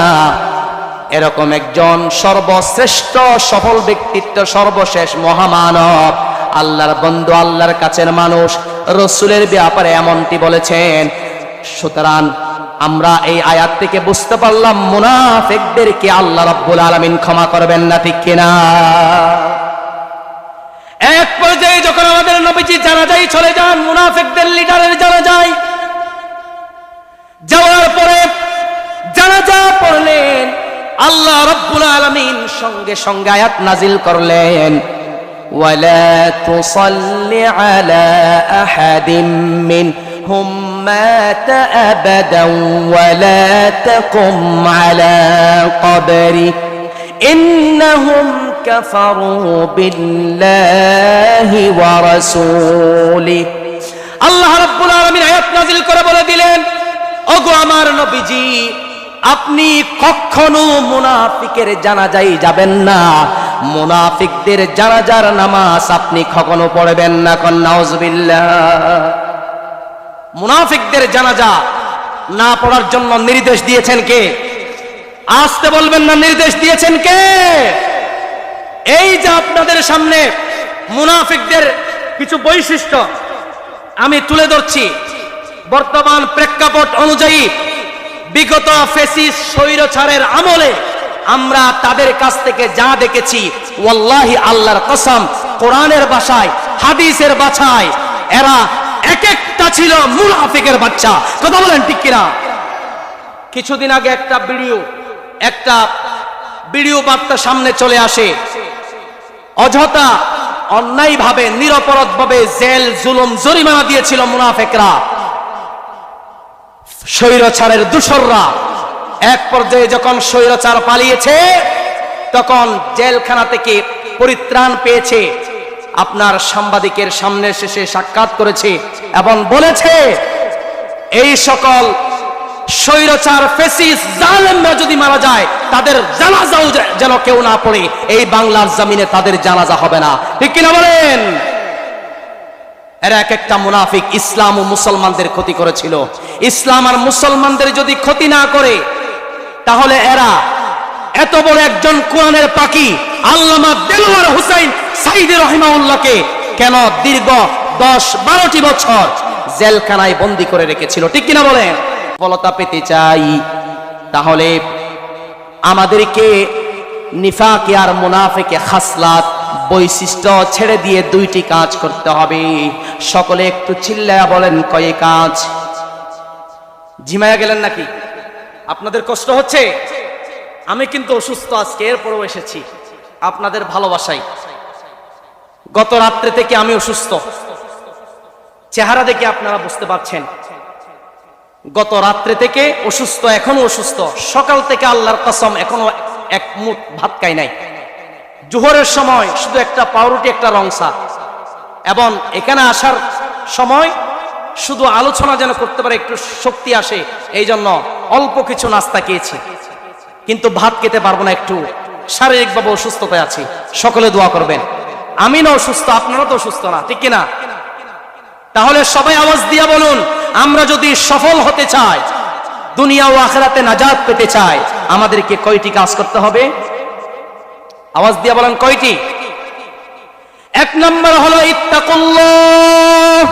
এরকম একজন সর্বশ্রেষ্ঠ সফল ব্যক্তিত্ব, সর্বশেষ মহামানব, আল্লাহর বন্ধু, আল্লাহর কাছের মানুষ, রাসূলের ব্যাপারে এমনটি বলেছেন। সুতরাং আমরা এই আয়াত থেকে বুঝতে পারলাম মুনাফিকদেরকে আল্লাহ রাব্বুল আলামিন ক্ষমা করবেন না, ঠিক কিনা? এক পর্যায়ে যখন আমাদের নবীজি জানাজায় চলে যান, মুনাফিকদের লিডারের জানাজায় যাওয়ার পরে জানাজা পড়লেন, আল্লাহ রাব্বুল আলামিন সঙ্গে সঙ্গে আয়াত নাজিল করলেন, ওয়ালা তুসাল্লি আলা আহাদিম মিনহুম মাতা আবাদান ওয়ালা তাকুম আলা কবরি ইন্নাহুম কাফারু বিল্লাহি ওয়া রাসূলিহি। আল্লাহ রাব্বুল আলামিন আয়াত নাজিল করে বলে দিলেন, ওগো আমার নবীজি, আপনি কখনো মুনাফিকের জানাজায় যাবেন না, মুনাফিকদের জানাজার নামাজ আপনি কখনো পড়বেন না। নাউজুবিল্লাহ। মুনাফিকদের জানাজা না পড়ার জন্য নির্দেশ দিয়েছেন কে? আসতে বলবেন না, নির্দেশ দিয়েছেন কে? এই যে আপনাদের সামনে মুনাফিকদের কিছু বৈশিষ্ট্য আমি তুলে ধরছি, বর্তমান প্রেক্ষাপট অনুযায়ী বিগত ফ্যাসিস্ট স্বৈরাচারের আমলে আমরা তাদের কাছ থেকে যা দেখেছি, ওয়াল্লাহি আল্লাহর কসম, কোরআনের ভাষায়, হাদিসের ভাষায়, এরা এক একটা ছিল মুনাফিকের বাচ্চা। কথা বলেন ঠিক কিনা? কিছুদিন আগে একটা ভিডিও বার্তা সামনে চলে আসে, অযথা অন্যায়ভাবে নিরপরাধভাবে জেল জুলুম জরিমানা দিয়েছিল মুনাফিকরা, স্বৈরাচারের দূষররা। এক পর্যায়ে যখন স্বৈরাচার পালিয়েছে, তখন জেলখানা থেকে পরিত্রাণ পেয়েছে, আপনার সাংবাদিকের সামনে শেষে সাক্ষাৎ করেছে এবং বলেছে, এই সকল স্বৈরাচার ফ্যাসিস্ট জালেমরা যদি মারা যায়, তাদের জানাজাও যেন কেউ না পড়ে, এই বাংলার জমিনে তাদের জানাজা হবে না, ঠিক কিনা বলেন? এরা এক একটা মুনাফিক ইসলাম ও মুসলমানদের ক্ষতি করেছিল। ইসলাম আর মুসলমানদের যদি ক্ষতি না করে, তাহলে এরা এত বড় একজন কোরআনের পাখি আল্লামা দেলোয়ার হোসেন সাঈদী রাহিমাহুল্লাহকে কেন দীর্ঘ 10-12টি বছর জেলখানায় বন্দী করে রেখেছিল, ঠিক কিনা বলেন? সফলতা পেতে চাই, তাহলে আমাদেরকে নিফাকে আর মুনাফিকে খাসলাত বৈশিষ্ট্য ছেড়ে দিয়ে 2টি কাজ করতে হবে। সকলে একটু চিল্লায়া বলেন, কয় কাজ? ঝিমায়া গেলেন নাকি? আপনাদের কষ্ট হচ্ছে? আমি কিন্তু অসুস্থ আজকে, এরপরও এসেছি আপনাদের ভালোবাসায়। গত রাত্রে থেকে আমি অসুস্থ, চেহারা দেখে আপনারা বুঝতে পারছেন। গত রাত্রে থেকে অসুস্থ, এখনো অসুস্থ। সকাল থেকে আল্লাহর কসম এখনো এক মুঠ ভাত খাই নাই। জোহরের সময় শুধু একটা পাউরুটি, একটা রংসা, এবং এখানে আসার সময় শুধু আলোচনা যেন করতে পারে, একটু শক্তি আসে, এই জন্য অল্প কিছু নাস্তা খেয়েছি, কিন্তু ভাত খেতে পারবো না, একটু শারীরিকভাবে অসুস্থতায় আছি। সকলে দোয়া করবেন। আমি না অসুস্থ, আপনারা তো অসুস্থ না, ঠিক কিনা? তাহলে সবাই আওয়াজ দিয়া বলুন, আমরা যদি সফল হতে চাই, দুনিয়া ও আখিরাতে নাজাত পেতে চাই, আমাদেরকে কয়টি কাজ করতে হবে? আওয়াজ দিয়া বলেন, কয়টি? 1 নম্বর হলো ইত্তাকুল্লাহ।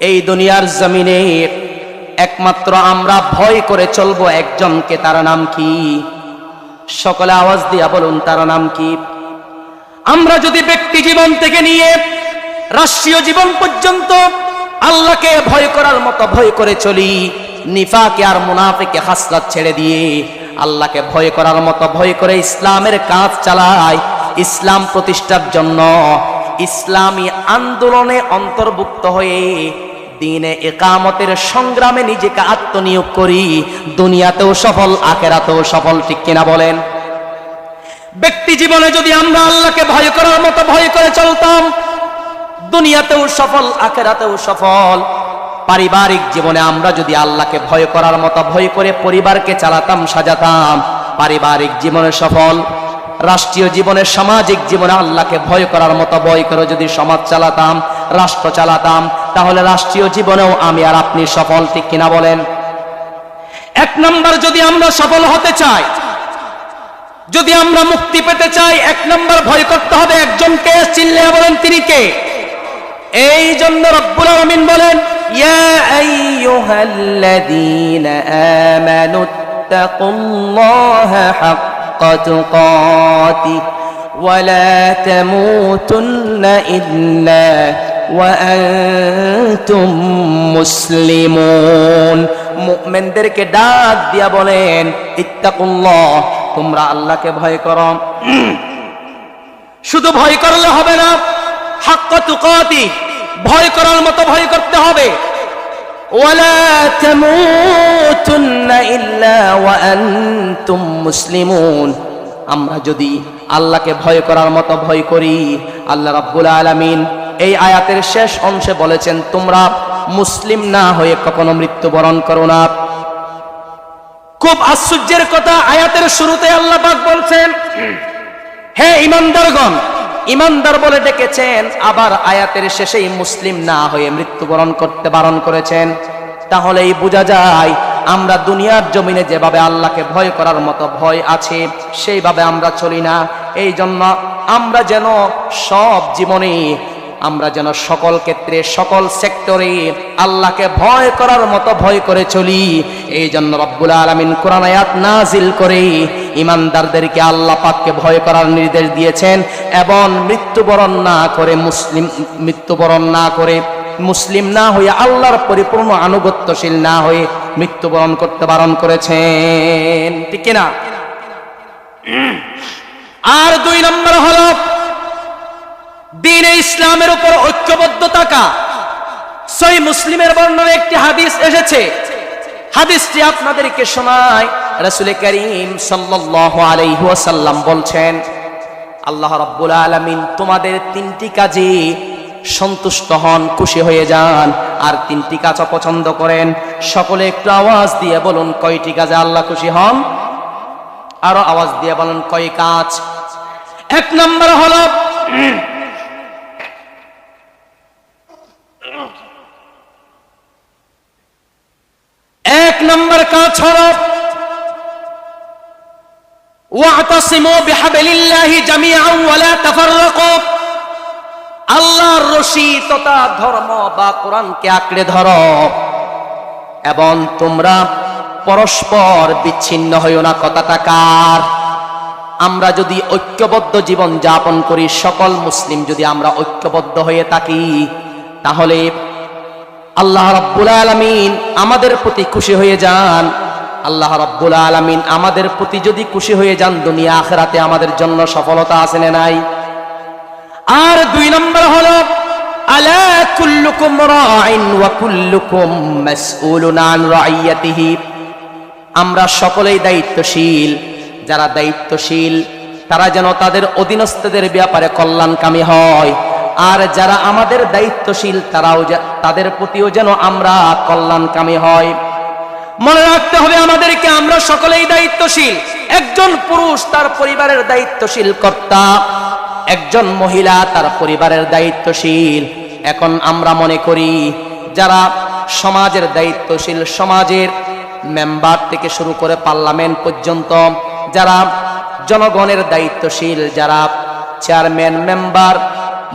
এই দুনিয়ার জমিনে একমাত্র আমরা ভয় করে চলবো একজনকে, তার নাম কি? সকলে আওয়াজ দিয়া বলুন, তার নাম কি? আমরা যদি ব্যক্তি জীবন থেকে নিয়ে রাষ্ট্রীয় জীবন পর্যন্ত আল্লাহকে ভয় করার মতো ভয় করে চলি, নিফাকে আর মুনাফিকে খাসলাত ছেড়ে দিয়ে আল্লাহকে ভয় করার মতো ভয় করে ইসলামের কাজ চালাই, ইসলাম প্রতিষ্ঠার জন্য ইসলামী আন্দোলনে অন্তর্ভুক্ত হয়ে দ্বীনে ইকামতের সংগ্রামে নিজেকে আত্মনিয়োগ করি, দুনিয়াতেও সফল, আখিরাতেও সফল, ঠিক কিনা বলেন? ব্যক্তি জীবনে যদি আমরা আল্লাহকে ভয় করার মতো ভয় করে চলতাম, দুনিয়াতেও সফল, আখিরাতেও সফল। পারিবারিক জীবনে আমরা যদি আল্লাহকে ভয় করার মতো ভয় করে পরিবারকে চালাতাম, সাজাতাম, পারিবারিক জীবনে সফল, রাষ্ট্রীয় জীবনে, সামাজিক জীবনে আল্লাহকে ভয় করার মতো ভয় করে যদি সমাজ চালাতাম, রাষ্ট্র চালাতাম, তাহলে রাষ্ট্রীয় জীবনেও আমি আর আপনি সফল, ঠিক কিনা বলেন? এক নাম্বার, যদি আমরা সফল হতে চাই, যদি আমরা মুক্তি পেতে চাই, এক নাম্বার ভয় করতে হবে একজনকে। চিল্লায়া বলেন তিনি কে? এই জন্য রব্বুল আলামিন বলেন, ইয়া আইয়ুহাল্লাযীনা আমানুত্তাকুল্লাহা হাক্কা তুকাতিহি ওয়া লা তামুতুন্না ইল্লা ওয়া আনতুম মুসলিমুন। মুমিনদেরকে ডাক দিয়া বলেন, ইত্তাকুল্লাহ, তোমরা আল্লাহকে ভয় করো। শুধু ভয় করলে হবে না, হাক্কা তুকাতি, ভয় করার মতো ভয় করতে হবে। ওয়ালা তামুতুন্না ইল্লা ওয়া আনতুম মুসলিমুন। আমরা যদি আল্লাহকে ভয় করার মতো ভয় করি, আল্লাহ রাব্বুল আলামিন এই আয়াতের শেষ অংশে বলেছেন, তোমরা মুসলিম না হয়ে কখনো মৃত্যুবরণ করো না। খুব আশ্চর্যের কথা, আয়াতের শুরুতে আল্লাহ পাক বলছেন, হে ঈমানদারগণ, ঈমানদার বলে ডেকেছেন, আবার আয়াতের শেষেই মুসলিম না হয়ে মৃত্যুবরণ করতে বারণ করেছেন। তাহলেই বোঝা যায় আমরা দুনিয়ার জমিনে যেভাবে আল্লাহকে ভয় করার মতো ভয় আছে, সেইভাবে আমরা চলি না। এই জন্য আমরা যেন সব জীবনে, আমরা যেন সকল ক্ষেত্রে, সকল সেক্টরে আল্লাহকে ভয় করার মতো ভয় করে চলি। এই জন্য রব্বুল আলামিন কোরআন আয়াত নাজিল করে ঈমানদারদেরকে আল্লাহ পাককে ভয় করার নির্দেশ দিয়েছেন, এবং মৃত্যুবরণ না করে মুসলিম না হয়ে, আল্লাহর পরিপূর্ণ আনুগত্যশীল না হয়ে মৃত্যুবরণ করতে বারণ করেছেন, ঠিক কিনা? আর দুই নম্বর হলো দ্বীনে ইসলামের উপর ঐক্যবদ্ধ থাকা। সহিহ মুসলিমের বর্ণনায় একটি হাদিস এসেছে, হাদিসটি আপনাদেরকে শোনায়। রাসূল করিম সাল্লাল্লাহু আলাইহি ওয়াসাল্লাম বলছেন, আল্লাহ রাব্বুল আলামিন তোমাদের তিনটি কাজে সন্তুষ্ট হন, খুশি হয়ে যান, আর তিনটি কাজ অপছন্দ করেন। সকলে একটু আওয়াজ দিয়ে বলুন, কয়টি কাজে আল্লাহ খুশি হন? আরো আওয়াজ দিয়ে বলুন, কয় কাজ? এক নম্বর হলো, এক নম্বর কাজ হলো ওয়াতাসিমু বিহাবলিল্লাহি জামিআন ওয়া লা তাফাররাকু। আল্লাহর রশি তথা ধর্ম বা কোরআনকে আঁকড়ে ধরো, এবং তোমরা পরস্পর বিচ্ছিন্ন হইও না। কথাটা কার? আমরা যদি ঐক্যবদ্ধ জীবন যাপন করি, সকল মুসলিম যদি আমরা ঐক্যবদ্ধ হয়ে থাকি, তাহলে আল্লাহ রাব্বুল আলামিন আমাদের প্রতি খুশি হয়ে যান। আল্লাহ রাব্বুল আলামিন আমাদের প্রতি যদি খুশি হয়ে যান, দুনিয়া আখিরাতে আমাদের জন্য সফলতা আছে না নাই? আর দুই নম্বর হলো, আলা কুল্লুকুম রাইন ওয়া কুল্লুকুম মাসউলুন আন রাইয়াতিহি। আমরা সকলেই দায়িত্বশীল। যারা দায়িত্বশীল তারা যেন তাদের অধীনস্থদের ব্যাপারে কল্যাণকামী হয়, আর যারা আমাদের দায়িত্বশীল তাদের প্রতিও যেন আমরা কল্যাণকামী হয়। মনে রাখতে হবে আমাদেরকে, আমরা সকলেই দায়িত্বশীল। একজন পুরুষ তার পরিবারের দায়িত্বশীল কর্তা, একজন মহিলা তার পরিবারের দায়িত্বশীল। এখন আমরা মনে করি যারা সমাজের দায়িত্বশীল, সমাজের মেম্বার থেকে শুরু করে পার্লামেন্ট পর্যন্ত, যারা জনগণের দায়িত্বশীল, যারা চেয়ারম্যান, মেম্বার,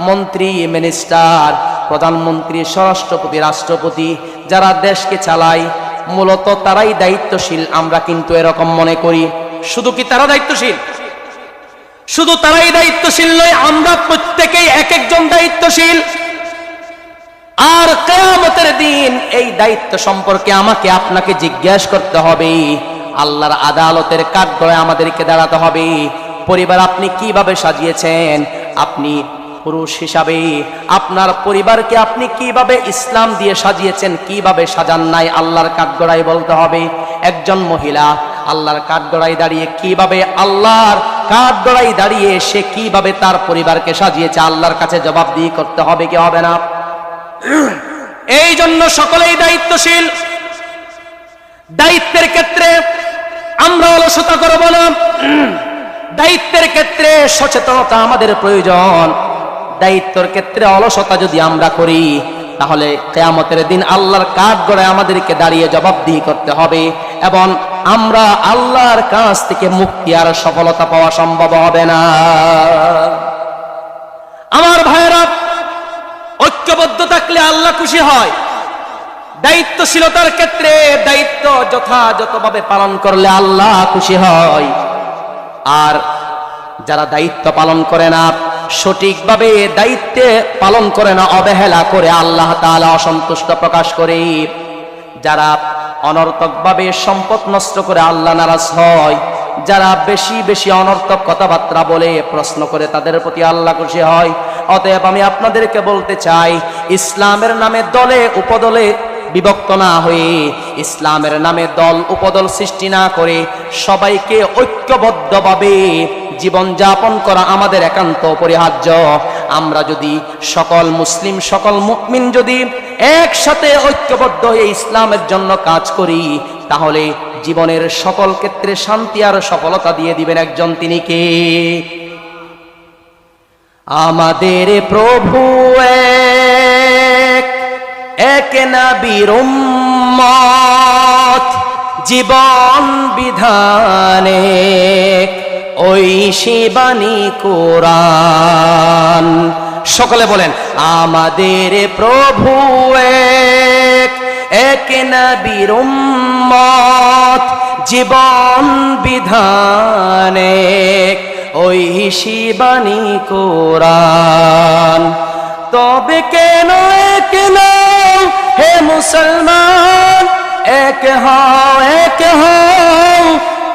মন্ত্রী, মিনিস্টার, প্রধানমন্ত্রী, স্বরাষ্ট্রপতি, রাষ্ট্রপতি, যারা দেশকে চালায়, মূলত তারাই দায়িত্বশীল। আমরা কিন্তু এরকম মনে করি। শুধু কি তারা দায়িত্বশীল? শুধু তারাই দায়িত্বশীল নয়, আমরা প্রত্যেকেই এক একজন দায়িত্বশীল। আর কিয়ামতের দিন এই দায়িত্ব সম্পর্কে আমাকে আপনাকে জিজ্ঞাসা করতে হবে। আল্লাহর আদালতের কাঠগড়ায় আমাদেরকে দাঁড়াতে হবে। পরিবার আপনি কিভাবে সাজিয়েছেন? আপনি পুরুষ হিসাবে আপনার পরিবারকে আপনি কিভাবে ইসলাম দিয়ে সাজিয়েছেন, কিভাবে সাজান নাই, আল্লাহর কাঠগড়ায় বলতে হবে। একজন মহিলা আল্লাহর কাঠগড়ায় দাঁড়িয়ে কিভাবে, আল্লাহর কাঠগড়ায় দাঁড়িয়ে সে কিভাবে তার পরিবারকে সাজিয়েছে, আল্লাহর কাছে জবাবদিহি করতে হবে কি হবে না? এই জন্য সকলেই দায়িত্বশীল। দায়িত্বের ক্ষেত্রে আমরা অলসতা করব না, দায়িত্বের ক্ষেত্রে সচেতনতা আমাদের প্রয়োজন। দায়িত্বের ক্ষেত্রে অলসতা যদি আমরা করি তাহলে কিয়ামতের দিন আল্লাহর কাঠগড়ায় আমাদেরকে দাঁড়িয়ে জবাবদিহি করতে হবে এবং আমরা আল্লাহর কাছ থেকে মুক্তি আর সফলতা পাওয়া সম্ভব হবে না। আমার ভাইয়েরা, ঐক্যবদ্ধ থাকলে আল্লাহ খুশি হয়। দায়িত্বশীলতার ক্ষেত্রে দায়িত্ব যথাযথভাবে পালন করলে আল্লাহ খুশি হয়। আর যারা দায়িত্ব পালন করে না, সঠিকভাবে দায়িত্বে পালন করে না, অবহেলা করে, আল্লাহ তাআলা অসন্তুষ্ট প্রকাশ করে। যারা অনর্থকভাবে সম্পদ নষ্ট করে আল্লাহ নারাজ হয়। যারা বেশি বেশি অনর্থক কথাবার্তা বলে, প্রশ্ন করে, তাদের প্রতি আল্লাহ খুশি হয়। অতএব আমি আপনাদেরকে বলতে চাই, ইসলামের নামে দলে উপদলে বিভক্ত না হয়ে, ইসলামের নামে দল উপদল সৃষ্টি না করে, সবাইকে ঐক্যবদ্ধভাবে জীবন যাপন করা আমাদের একান্ত অপরিহার্য। আমরা যদি সকল মুসলিম, সকল মুমিন যদি একসাথে ঐক্যবদ্ধ হয়ে ইসলামের জন্য কাজ করি, তাহলে জীবনের সকল ক্ষেত্রে শান্তি আর সফলতা দিয়ে দিবেন একজন, তিনি কে? আমাদের প্রভু এক নবীর উম্মত, জীবন বিধানে ওই শিবানী কোরআন। সকলে বলেন, আমাদের প্রভু এক নবীর উম্মত, জীবন বিধানে ওই শিবানী কোরআন। তবে কেন কেন হে মুসলমান, এক হও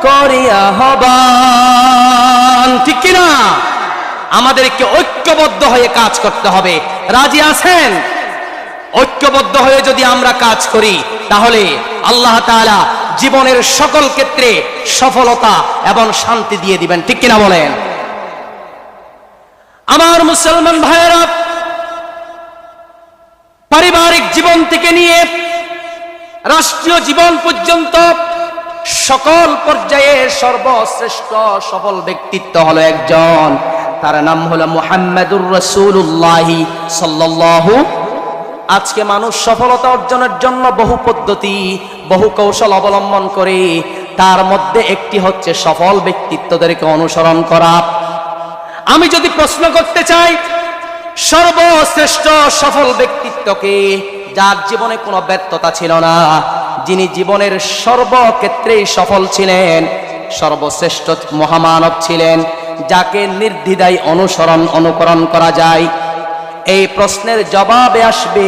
করিয়া হবান। ঠিক কিনা? আমাদেরকে ঐক্যবদ্ধ হয়ে কাজ করতে হবে। রাজি আছেন? ঐক্যবদ্ধ হয়ে যদি আমরা কাজ করি তাহলে আল্লাহ তাআলা জীবনের সকল ক্ষেত্রে সফলতা এবং শান্তি দিয়ে দিবেন। ঠিক কিনা বলেন? আমার মুসলমান ভাইয়েরা, পারিবারিক জীবন থেকে নিয়ে রাষ্ট্রীয় জীবন পর্যন্ত সকল পর্যায়ে সর্বশ্রেষ্ঠ সফল ব্যক্তিত্ব হলো একজন, তার নাম হলো মুহাম্মাদুর রাসূলুল্লাহ সাল্লাল্লাহু। আজকে মানুষ সফলতা অর্জনের জন্য বহু পদ্ধতি, বহু কৌশল অবলম্বন করে। তার মধ্যে একটি হচ্ছে সফল ব্যক্তিত্বদেরকে অনুসরণ করা। আমি যদি প্রশ্ন করতে চাই, সর্বশ্রেষ্ঠ সফল ব্যক্তিত্বকে, যার জীবনে কোনো ব্যর্থতা ছিল না, যিনি জীবনের সর্বক্ষেত্রেই সফল ছিলেন, সর্বশ্রেষ্ঠ মহামানব ছিলেন, যাকে নির্দ্বিধায় অনুকরণ করা যায়, এই প্রশ্নের জবাবে আসবে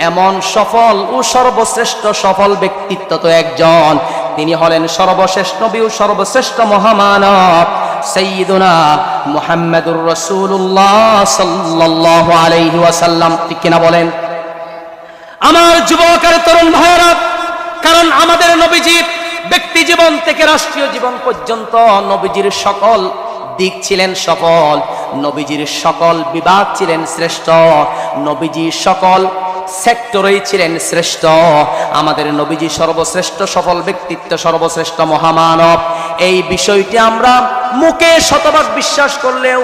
এমন সফল ও সর্বশ্রেষ্ঠ সফল ব্যক্তিত্ব তো একজন, তিনি হলেন সর্বশ্রেষ্ঠ নবী ও সর্বশ্রেষ্ঠ মহামানব সাইয়্যিদুনা মুহাম্মাদুর রাসূলুল্লাহ সাল্লাল্লাহু আলাইহি ওয়াসাল্লাম। ঠিক কিনা বলেন? আমার যুবক আর তরুণ ভাইয়েরা, কারণ আমাদের নবীজির ব্যক্তি জীবন থেকে রাষ্ট্রীয় জীবন পর্যন্ত নবীজির সকল দিক ছিলেন সফল, নবীজির সকল বিভাগ ছিলেন শ্রেষ্ঠ, নবীজির সকল সেক্টরেই ছিলেন শ্রেষ্ঠ। আমাদের নবীজি সর্বশ্রেষ্ঠ সফল ব্যক্তিত্ব, সর্বশ্রেষ্ঠ মহামানব। এই বিষয়টি আমরা মুখে শতভাগ বিশ্বাস করলেও,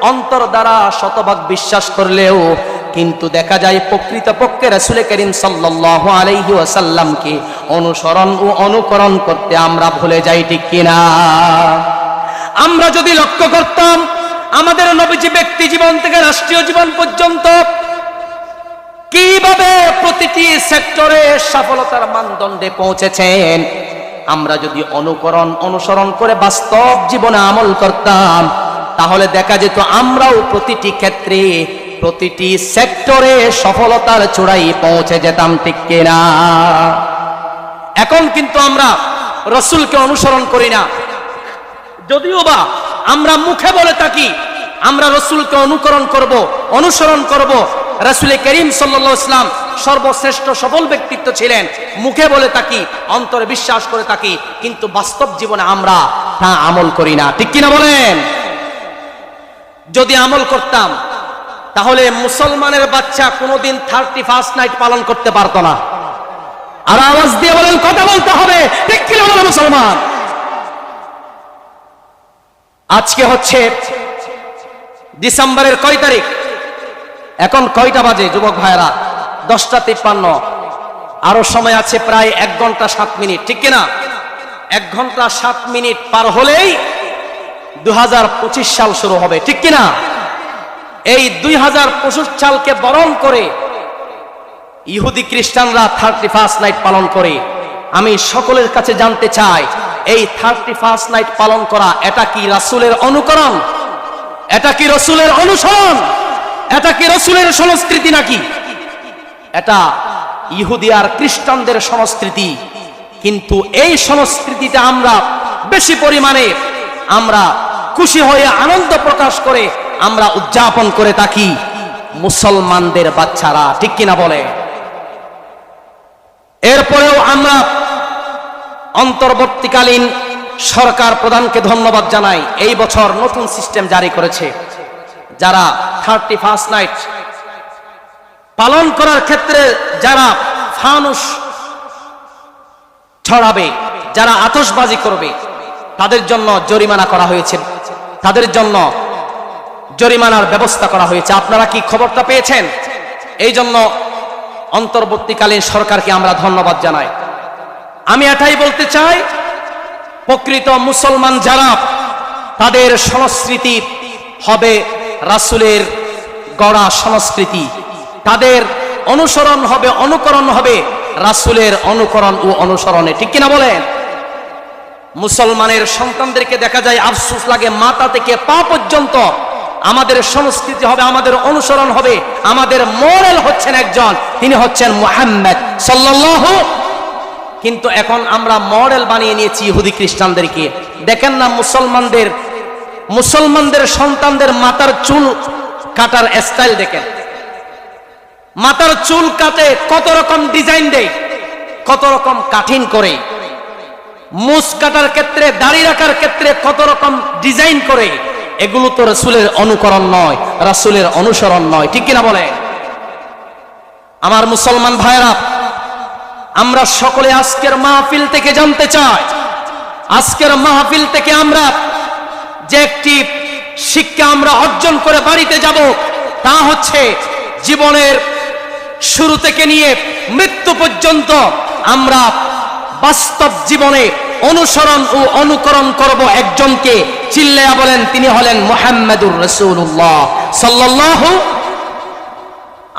অন্তর দ্বারা শতভাগ বিশ্বাস করলেও, কিন্তু দেখা যায় প্রকৃতপক্ষে রাসূল করিম সাল্লাল্লাহু আলাইহি ওয়াসাল্লামকে অনুসরণ ও অনুকরণ করতে আমরা ভুলে যাই। ঠিক কিনা? আমরা যদি লক্ষ্য করতাম আমাদের নবীজি ব্যক্তি জীবন থেকে রাষ্ট্রীয় জীবন পর্যন্ত কিভাবে প্রতিটি সেক্টরে সফলতার মানদণ্ডে পৌঁছেছেন, আমরা যদি অনুসরণ করে বাস্তব জীবনে আমল করতাম, তাহলে দেখা যেত আমরাও প্রতিটি ক্ষেত্রে, প্রতিটি সেক্টরে সফলতার চূড়ায় পৌঁছে যেতাম। ঠিক কিনা? এখন কিন্তু আমরা রাসূলকে অনুসরণ করি না, যদিও বা আমরা মুখে বলে থাকি আমরা রাসূলকে অনুসরণ করব। রাসূল করিম সাল্লাল্লাহু আলাইহি ওয়াসাল্লাম সর্বশ্রেষ্ঠ সফল ব্যক্তিত্ব ছিলেন, মুখে বলে থাকি, অন্তরে বিশ্বাস করে থাকি, কিন্তু বাস্তব জীবনে আমরা তা আমল করি না। ঠিক কিনা বলেন? যদি আমল করতাম তাহলে মুসলমানের বাচ্চা কোনোদিন 31st নাইট পালন করতে পারতো না। আর আওয়াজ দিয়ে বলেন, কথা বলতে হবে, ঠিক কি না বলেন মুসলমান? আজকে হচ্ছে ডিসেম্বরের কয় তারিখ? এখন কয়টা বাজে যুবক ভাইরা? 10:53। আরো সময় আছে প্রায় 1 ঘন্টা 7 মিনিট, ঠিক কিনা? 1 ঘন্টা 7 মিনিট পার হলেই 2025 সাল শুরু হবে, ঠিক কিনা? এই 2025 সালকে বরণ করে ইহুদি খ্রিস্টানরা 31st নাইট পালন করে। আমি সকলের কাছে জানতে চাই, এই 31st নাইট পালন করা এটা কি রাসূলের অনুকরণ? এটা কি রাসূলের অনুসরণ? এটা কি রাসূলের সংস্কৃতি নাকি? এটা ইহুদি আর খ্রিস্টানদের সংস্কৃতি। কিন্তু এই সংস্কৃতিটা আমরা বেশি পরিমাণে আমরা খুশি হয়ে আনন্দ প্রকাশ করে আমরা উদযাপন করে থাকি মুসলমানদের বাচ্চারা, ঠিক কিনা বলে? এরপরেও আমরা অন্তর্বর্তীকালীন সরকার প্রধানকে ধন্যবাদ জানাই। এই বছর নতুন সিস্টেম জারি করেছে, যারা 31st নাইট পালন করার ক্ষেত্রে যারা ফানুস ছড়াবে, যারা আতশবাজি করবে, তাদের জন্য জরিমানা করা হয়েছে, তাদের জন্য জরিমানার ব্যবস্থা করা হয়েছে। আপনারা কি খবরটা পেয়েছেন? এই জন্য অন্তর্বর্তীকালীন সরকারকে আমরা ধন্যবাদ জানাই। আমি এটাই বলতে চাই, প্রকৃত মুসলমান যারা, তাদের সংস্কৃতি হবে রাসূলের গড়া সংস্কৃতি, তাদের অনুসরণ হবে, অনুকরণ হবে রাসূলের অনুকরণ ও অনুসরণে, ঠিক কিনা বলেন? মুসলমানের সন্তানদেরকে দেখা যায় আফসোস লাগে, মাথা থেকে পা পর্যন্ত আমাদের সংস্কৃতি হবে, আমাদের অনুসরণ হবে, আমাদের মডেল হচ্ছেন একজন, তিনি হচ্ছেন মুহাম্মদ সাল্লাল্লাহু। কিন্তু এখন আমরা মডেল বানিয়ে নিয়েছি ইহুদি খ্রিস্টানদেরকে। দেখেন না মুসলমানদের সন্তানদের মাথার চুল কাটার স্টাইল দেখেন, মাথার চুল কাটে কত রকম ডিজাইন দেয়, কত রকম কাঠিন করে, মুছ কাটার ক্ষেত্রে, দাড়ি রাখার ক্ষেত্রে কত রকম ডিজাইন করে। এগুলো তো রাসূলের অনুকরণ নয়, রাসূলের অনুসরণ নয়, ঠিক কিনা বলে? আমার মুসলমান ভাইরা, আমরা সকলে আজকের মাহফিল থেকে জানতে চাই, আজকের মাহফিল থেকে আমরা যে একটি শিক্ষা আমরা অর্জন করে বাড়িতে যাব, তা হচ্ছে জীবনের শুরু থেকে নিয়ে মৃত্যু পর্যন্ত আমরা বাস্তব জীবনে অনুসরণ ও অনুকরণ করব একজনকে। চিল্লায়া বলেন, তিনি হলেন মুহাম্মাদুর রাসূলুল্লাহ সাল্লাল্লাহু।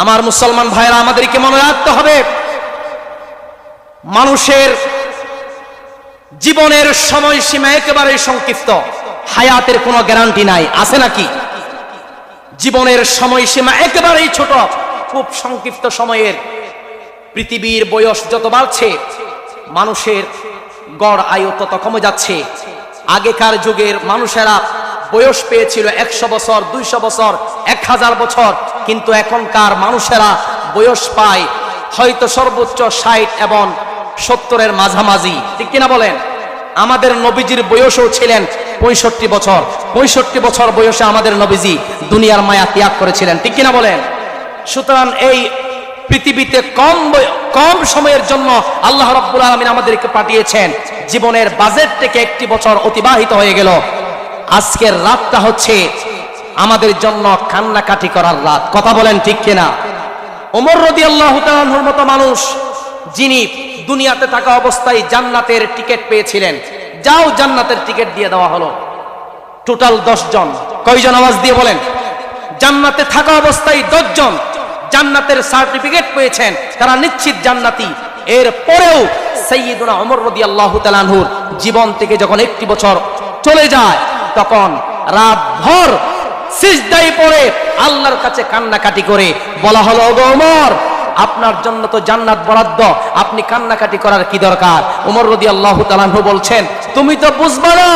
আমার মুসলমান ভাইরা, আমাদেরকে মনে রাখতে হবে, মানুষের জীবনের সময়সীমা একেবারে সংক্ষিপ্ত, হায়াতের কোনো গ্যারান্টি নাই, আছে নাকি? জীবনের সময়সীমা একেবারেই ছোট, খুব সংক্ষিপ্ত সময়ের। পৃথিবীর বয়স যত বাড়ছে, মানুষের গড় আয়ু তত কমে যাচ্ছে। আগেকার যুগের মানুষেরা বয়স পেয়েছিল 100 বছর, 200 বছর, 1000 বছর, কিন্তু এখনকার মানুষেরা বয়স পায় হয়তো সর্বোচ্চ 60 এবং 70-এর মাঝামাঝি, ঠিক কিনা বলেন? আমাদের নবীজির বয়সও ছিলেন 65 বছর। 65 বছর বয়সে আমাদের নবীজি দুনিয়ার মায়া ত্যাগ করেছিলেন, ঠিক কিনা বলেন? সুতরাং এই পৃথিবীতে কম সময়ের জন্য আল্লাহ রাব্বুল আলামিন আমাদেরকে পাঠিয়েছেন। জীবনের বাজেট থেকে 1 বছর অতিবাহিত হয়ে গেল। আজকের রাতটা হচ্ছে আমাদের জন্য কান্নাকাটি করার রাত, কথা বলেন ঠিক কিনা? ওমর রাদিয়াল্লাহু তাআলা আনহুর মতো মানুষ, যিনি দুনিয়াতে থাকা অবস্থায় জান্নাতের টিকিট পেয়েছিলেন, যাও জান্নাতের টিকিট দিয়ে দেওয়া হলো। টোটাল 10 জন। কয়জন আওয়াজ দিয়ে বলেন? জান্নাতে থাকা অবস্থায় 10 জন জান্নাতের সার্টিফিকেট পেয়েছেন, তারা নিশ্চিত জান্নাতি। এর পরেও সাইয়্যিদুনা ওমর রাদিয়াল্লাহু তাআলা আনহুর জীবন থেকে যখন 1 বছর চলে যায়, তখন রাতভর সিজদায় পড়ে আল্লাহর কাছে কান্নাকাটি করে বলা হলো, ওগো ওমর, আপনার জন্য তো জান্নাত বরাদ্দ, আপনি কান্নাকাটি করার কি দরকার? ওমর রাদিয়াল্লাহু তাআলা আনহু বলছেন, তুমি তো বুঝবা না,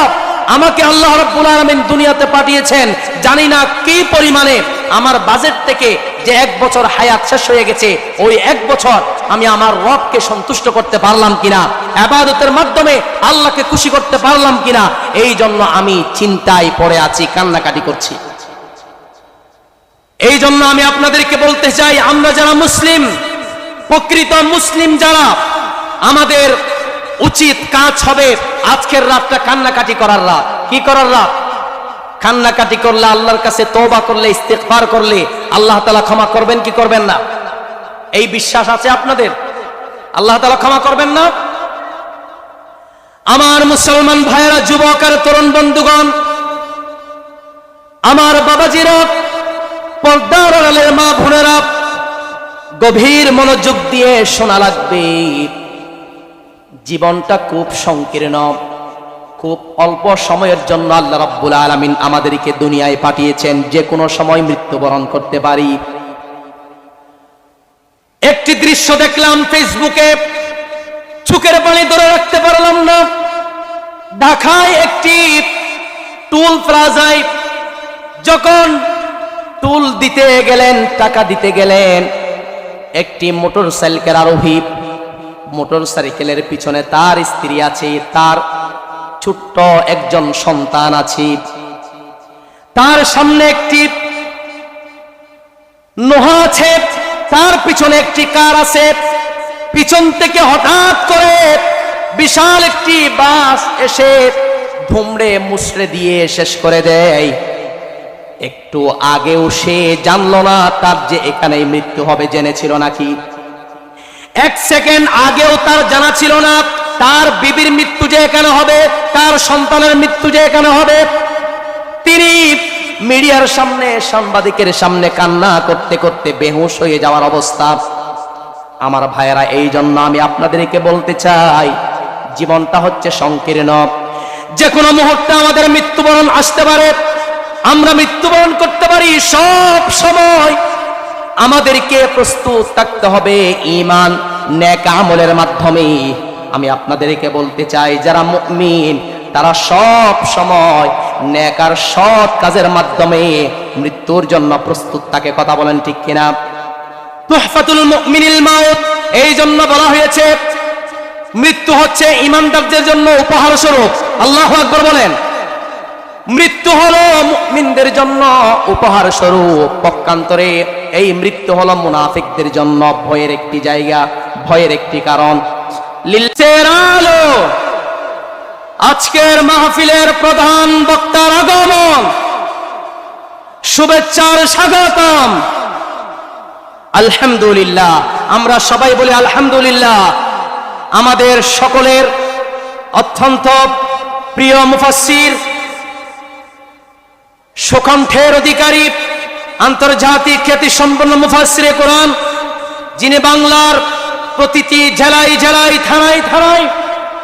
আমাকে আল্লাহ রাব্বুল আলামিন দুনিয়াতে পাঠিয়েছেন, জানি না কি পরিমাণে আমার বাজেট থেকে যে 1 বছর হায়াত শেষ হয়ে গেছে, ওই 1 বছর আমি আমার রবকে সন্তুষ্ট করতে পারলাম কিনা, ইবাদতের মাধ্যমে আল্লাহকে খুশি করতে পারলাম কিনা, এই জন্য আমি চিন্তায় পড়ে আছি, কান্নাকাটি করছি। এই জন্য আমি আপনাদেরকে বলতে চাই, আমরা যারা মুসলিম, প্রকৃত মুসলিম যারা, আমাদের উচিত কাজ হবে আজকের রাতটা কান্নাকাটি করার রাত। কি করার রাত? কান্নাকাটি করলে, আল্লাহর কাছে তওবা করলে, ইস্তিগফার করলে আল্লাহ তাআলা ক্ষমা করবেন কি করবেন না? এই বিশ্বাস আছে আপনাদের আল্লাহ তাআলা ক্ষমা করবেন না? আমার মুসলমান ভাইয়েরা, যুবক আর তরুণ বন্ধুগণ, আমার বাবাজিরা, পর্দার আড়ালের মা বোনেরা, গভীর মনোযোগ দিয়ে শোনা লাগবে। জীবনটা খুব সংকীর্ণ, খুব অল্প সময়ের জন্য আল্লাহ রাব্বুল আলামিন আমাদেরকে দুনিয়ায় পাঠিয়েছেন। যে কোনো সময় মৃত্যুবরণ করতে পারি। একটি দৃশ্য দেখলাম ফেসবুকে, চোখের পানি ধরে রাখতে পারলাম না। ঢাকায় একটি টুল প্লাজায় যখন টুল দিতে গেলেন, টাকা দিতে গেলেন, একটি মোটরসাইকেল আরোহী, মোটরসাইকেলের পিছনে তার স্ত্রী আছে, তার ছোট্ট একজন সন্তান আছে, তার সামনে একটি নোহা আছে, তার পিছনে একটি কার আছে। পিছন থেকে হঠাৎ করে বিশাল একটি বাস এসে ধুমড়ে মুচড়ে দিয়ে শেষ করে দেয়। একটু আগেও সে জানলো না তার যে এখানেই মৃত্যু হবে, জেনেছিল নাকি? এক সেকেন্ড আগেও তার জানা ছিল না তার বিবির মৃত্যু যে এখানে হবে, তার সন্তানের মৃত্যু যে এখানে হবে। তিনি মিডিয়ার সামনে, সাংবাদিকের সামনে কান্না করতে করতে বেহুশ হয়ে যাওয়ার অবস্থা। আমার ভাইয়েরা, এই জন্য আমি আপনাদেরকে বলতে চাই, জীবনটা হচ্ছে সংকীর্ণ। যে কোনো মুহূর্তে আমাদের মৃত্যুবরণ আসতে পারে, আমরা মৃত্যুবরণ করতে পারি। সব সময় আমাদেরকে প্রস্তুত থাকতে হবে ঈমান নেক আমলের মাধ্যমে। আমি আপনাদেরকে বলতে চাই, যারা মুমিন তারা সব সময় নেক আর সৎ কাজের মাধ্যমে মৃত্যুর জন্য প্রস্তুত থাকে। কথা বলেন ঠিক কিনা? তুহফাতুল মুমিনিল মাউত, এই জন্য বলা হয়েছে মৃত্যু হচ্ছে ঈমানদারদের জন্য উপহার স্বরূপ। আল্লাহু আকবার বলেন। মৃত্যু হলো মুমিনদের জন্য উপহার স্বরূপ। পক্ষান্তরে এই মৃত্যু হলো মুনাফিকদের জন্য ভয়ের একটি জায়গা, ভয়ের একটি কারণ। লিলচেরালো, আজকের মাহফিলের প্রধান বক্তার আগমন, শুভেচ্ছার স্বাগতম। আলহামদুলিল্লাহ, আমরা সবাই বলি আলহামদুলিল্লাহ। আমাদের সকলের অত্যন্ত প্রিয় মুফাসসির, সুকণ্ঠের অধিকারী, আন্তর্জাতিক খ্যাতিসম্পন্ন মুফাসসিরে কোরআন, যিনি বাংলার প্রতিটি জেলায় জেলায়, থানায় থানায়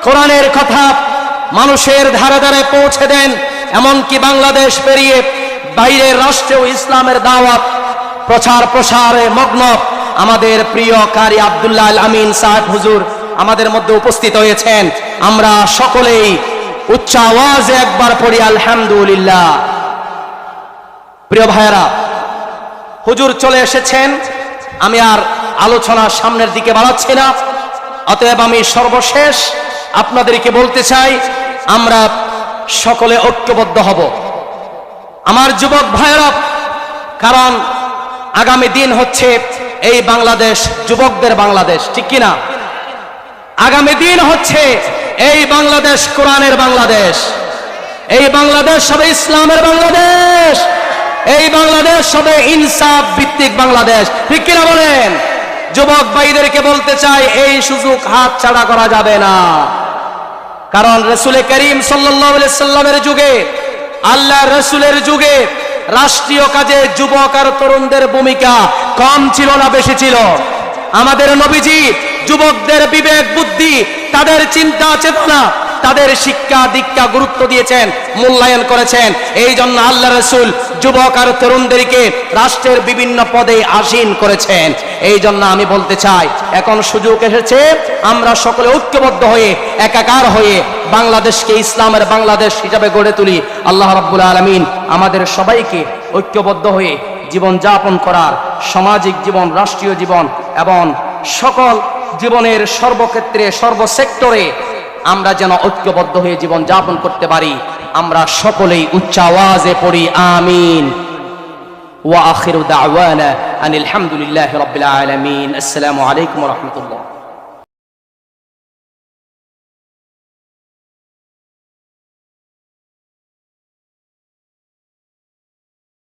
কোরআনের কথা মানুষের ধারে ধারে পৌঁছে দেন, এমনকি বাংলাদেশ পেরিয়ে বাইরের রাষ্ট্রেও ইসলামের দাওয়াত প্রচার প্রসারে মগ্ন আমাদের প্রিয় কারি আব্দুল্লাহ আল আমিন সাহেব হুজুর আমাদের মধ্যে উপস্থিত হয়েছেন। আমরা সকলেই উচ্চ আওয়াজে একবার পড়ি আলহামদুলিল্লাহ। প্রিয় ভাইয়েরা, হুজুর চলে এসেছেন, আমি আর আলোচনা সামনের দিকে বাড়াচ্ছি না। অতএব আমি সর্বশেষ আপনাদেরকে বলতে চাই, আমরা সকলে ঐক্যবদ্ধ হব আমার যুবক ভাইয়েরা, কারণ আগামী দিন হচ্ছে এই বাংলাদেশ যুবকদের বাংলাদেশ, ঠিক কিনা? আগামী দিন হচ্ছে এই বাংলাদেশ কোরআনের বাংলাদেশ, এই বাংলাদেশ হবে ইসলামের বাংলাদেশ, এই বাংলাদেশ হবে ইনসাফ ভিত্তিক বাংলাদেশ, ঠিক কিনা বলেন? যুবক ভাইদেরকে বলতে চাই, এই সুযোগ হাত ছাড়া করা যাবে না। কারণ রাসূল করিম সাল্লাল্লাহু আলাইহি সাল্লামের যুগে, আল্লাহ রাসূলের যুগে রাষ্ট্রীয় কাজে যুবক আর তরুণদের ভূমিকা কম ছিল না বেশি ছিল? আমাদের নবীজি যুবকদের বিবেক বুদ্ধি, তাদের চিন্তা চেতনা, তাদের শিক্ষা দীক্ষা গুরুত্ব দিয়েছেন, মূল্যায়ন করেছেন। এই জন্য আল্লাহ রাসূল যুবক আর তরুণদেরকে রাষ্ট্রের বিভিন্ন পদে আসীন করেছেন। এই জন্য আমি বলতে চাই, এখন সুযোগ এসেছে আমরা সকলে ঐক্যবদ্ধ হয়ে, একাকার হয়ে বাংলাদেশকে ইসলামের বাংলাদেশ হিসাবে গড়ে তুলি। আল্লাহ রাব্বুল আলামিন আমাদের সবাইকে ঐক্যবদ্ধ হয়ে জীবন যাপন করার, সামাজিক জীবন, রাষ্ট্রীয় জীবন এবং সকল জীবনের সর্বক্ষেত্রে, সর্বসেক্টরে আমরা যেন ঐক্যবদ্ধ হয়ে জীবন যাপন করতে পারি। আমরা সকলেই উচ্চ আওয়াজে পড়ি আমিন। ওয়া আখিরু দাওয়ানা আনিল হামদুলিল্লাহি রাব্বিল আলামিন। আসসালামু আলাইকুম ওয়া রাহমাতুল্লাহ।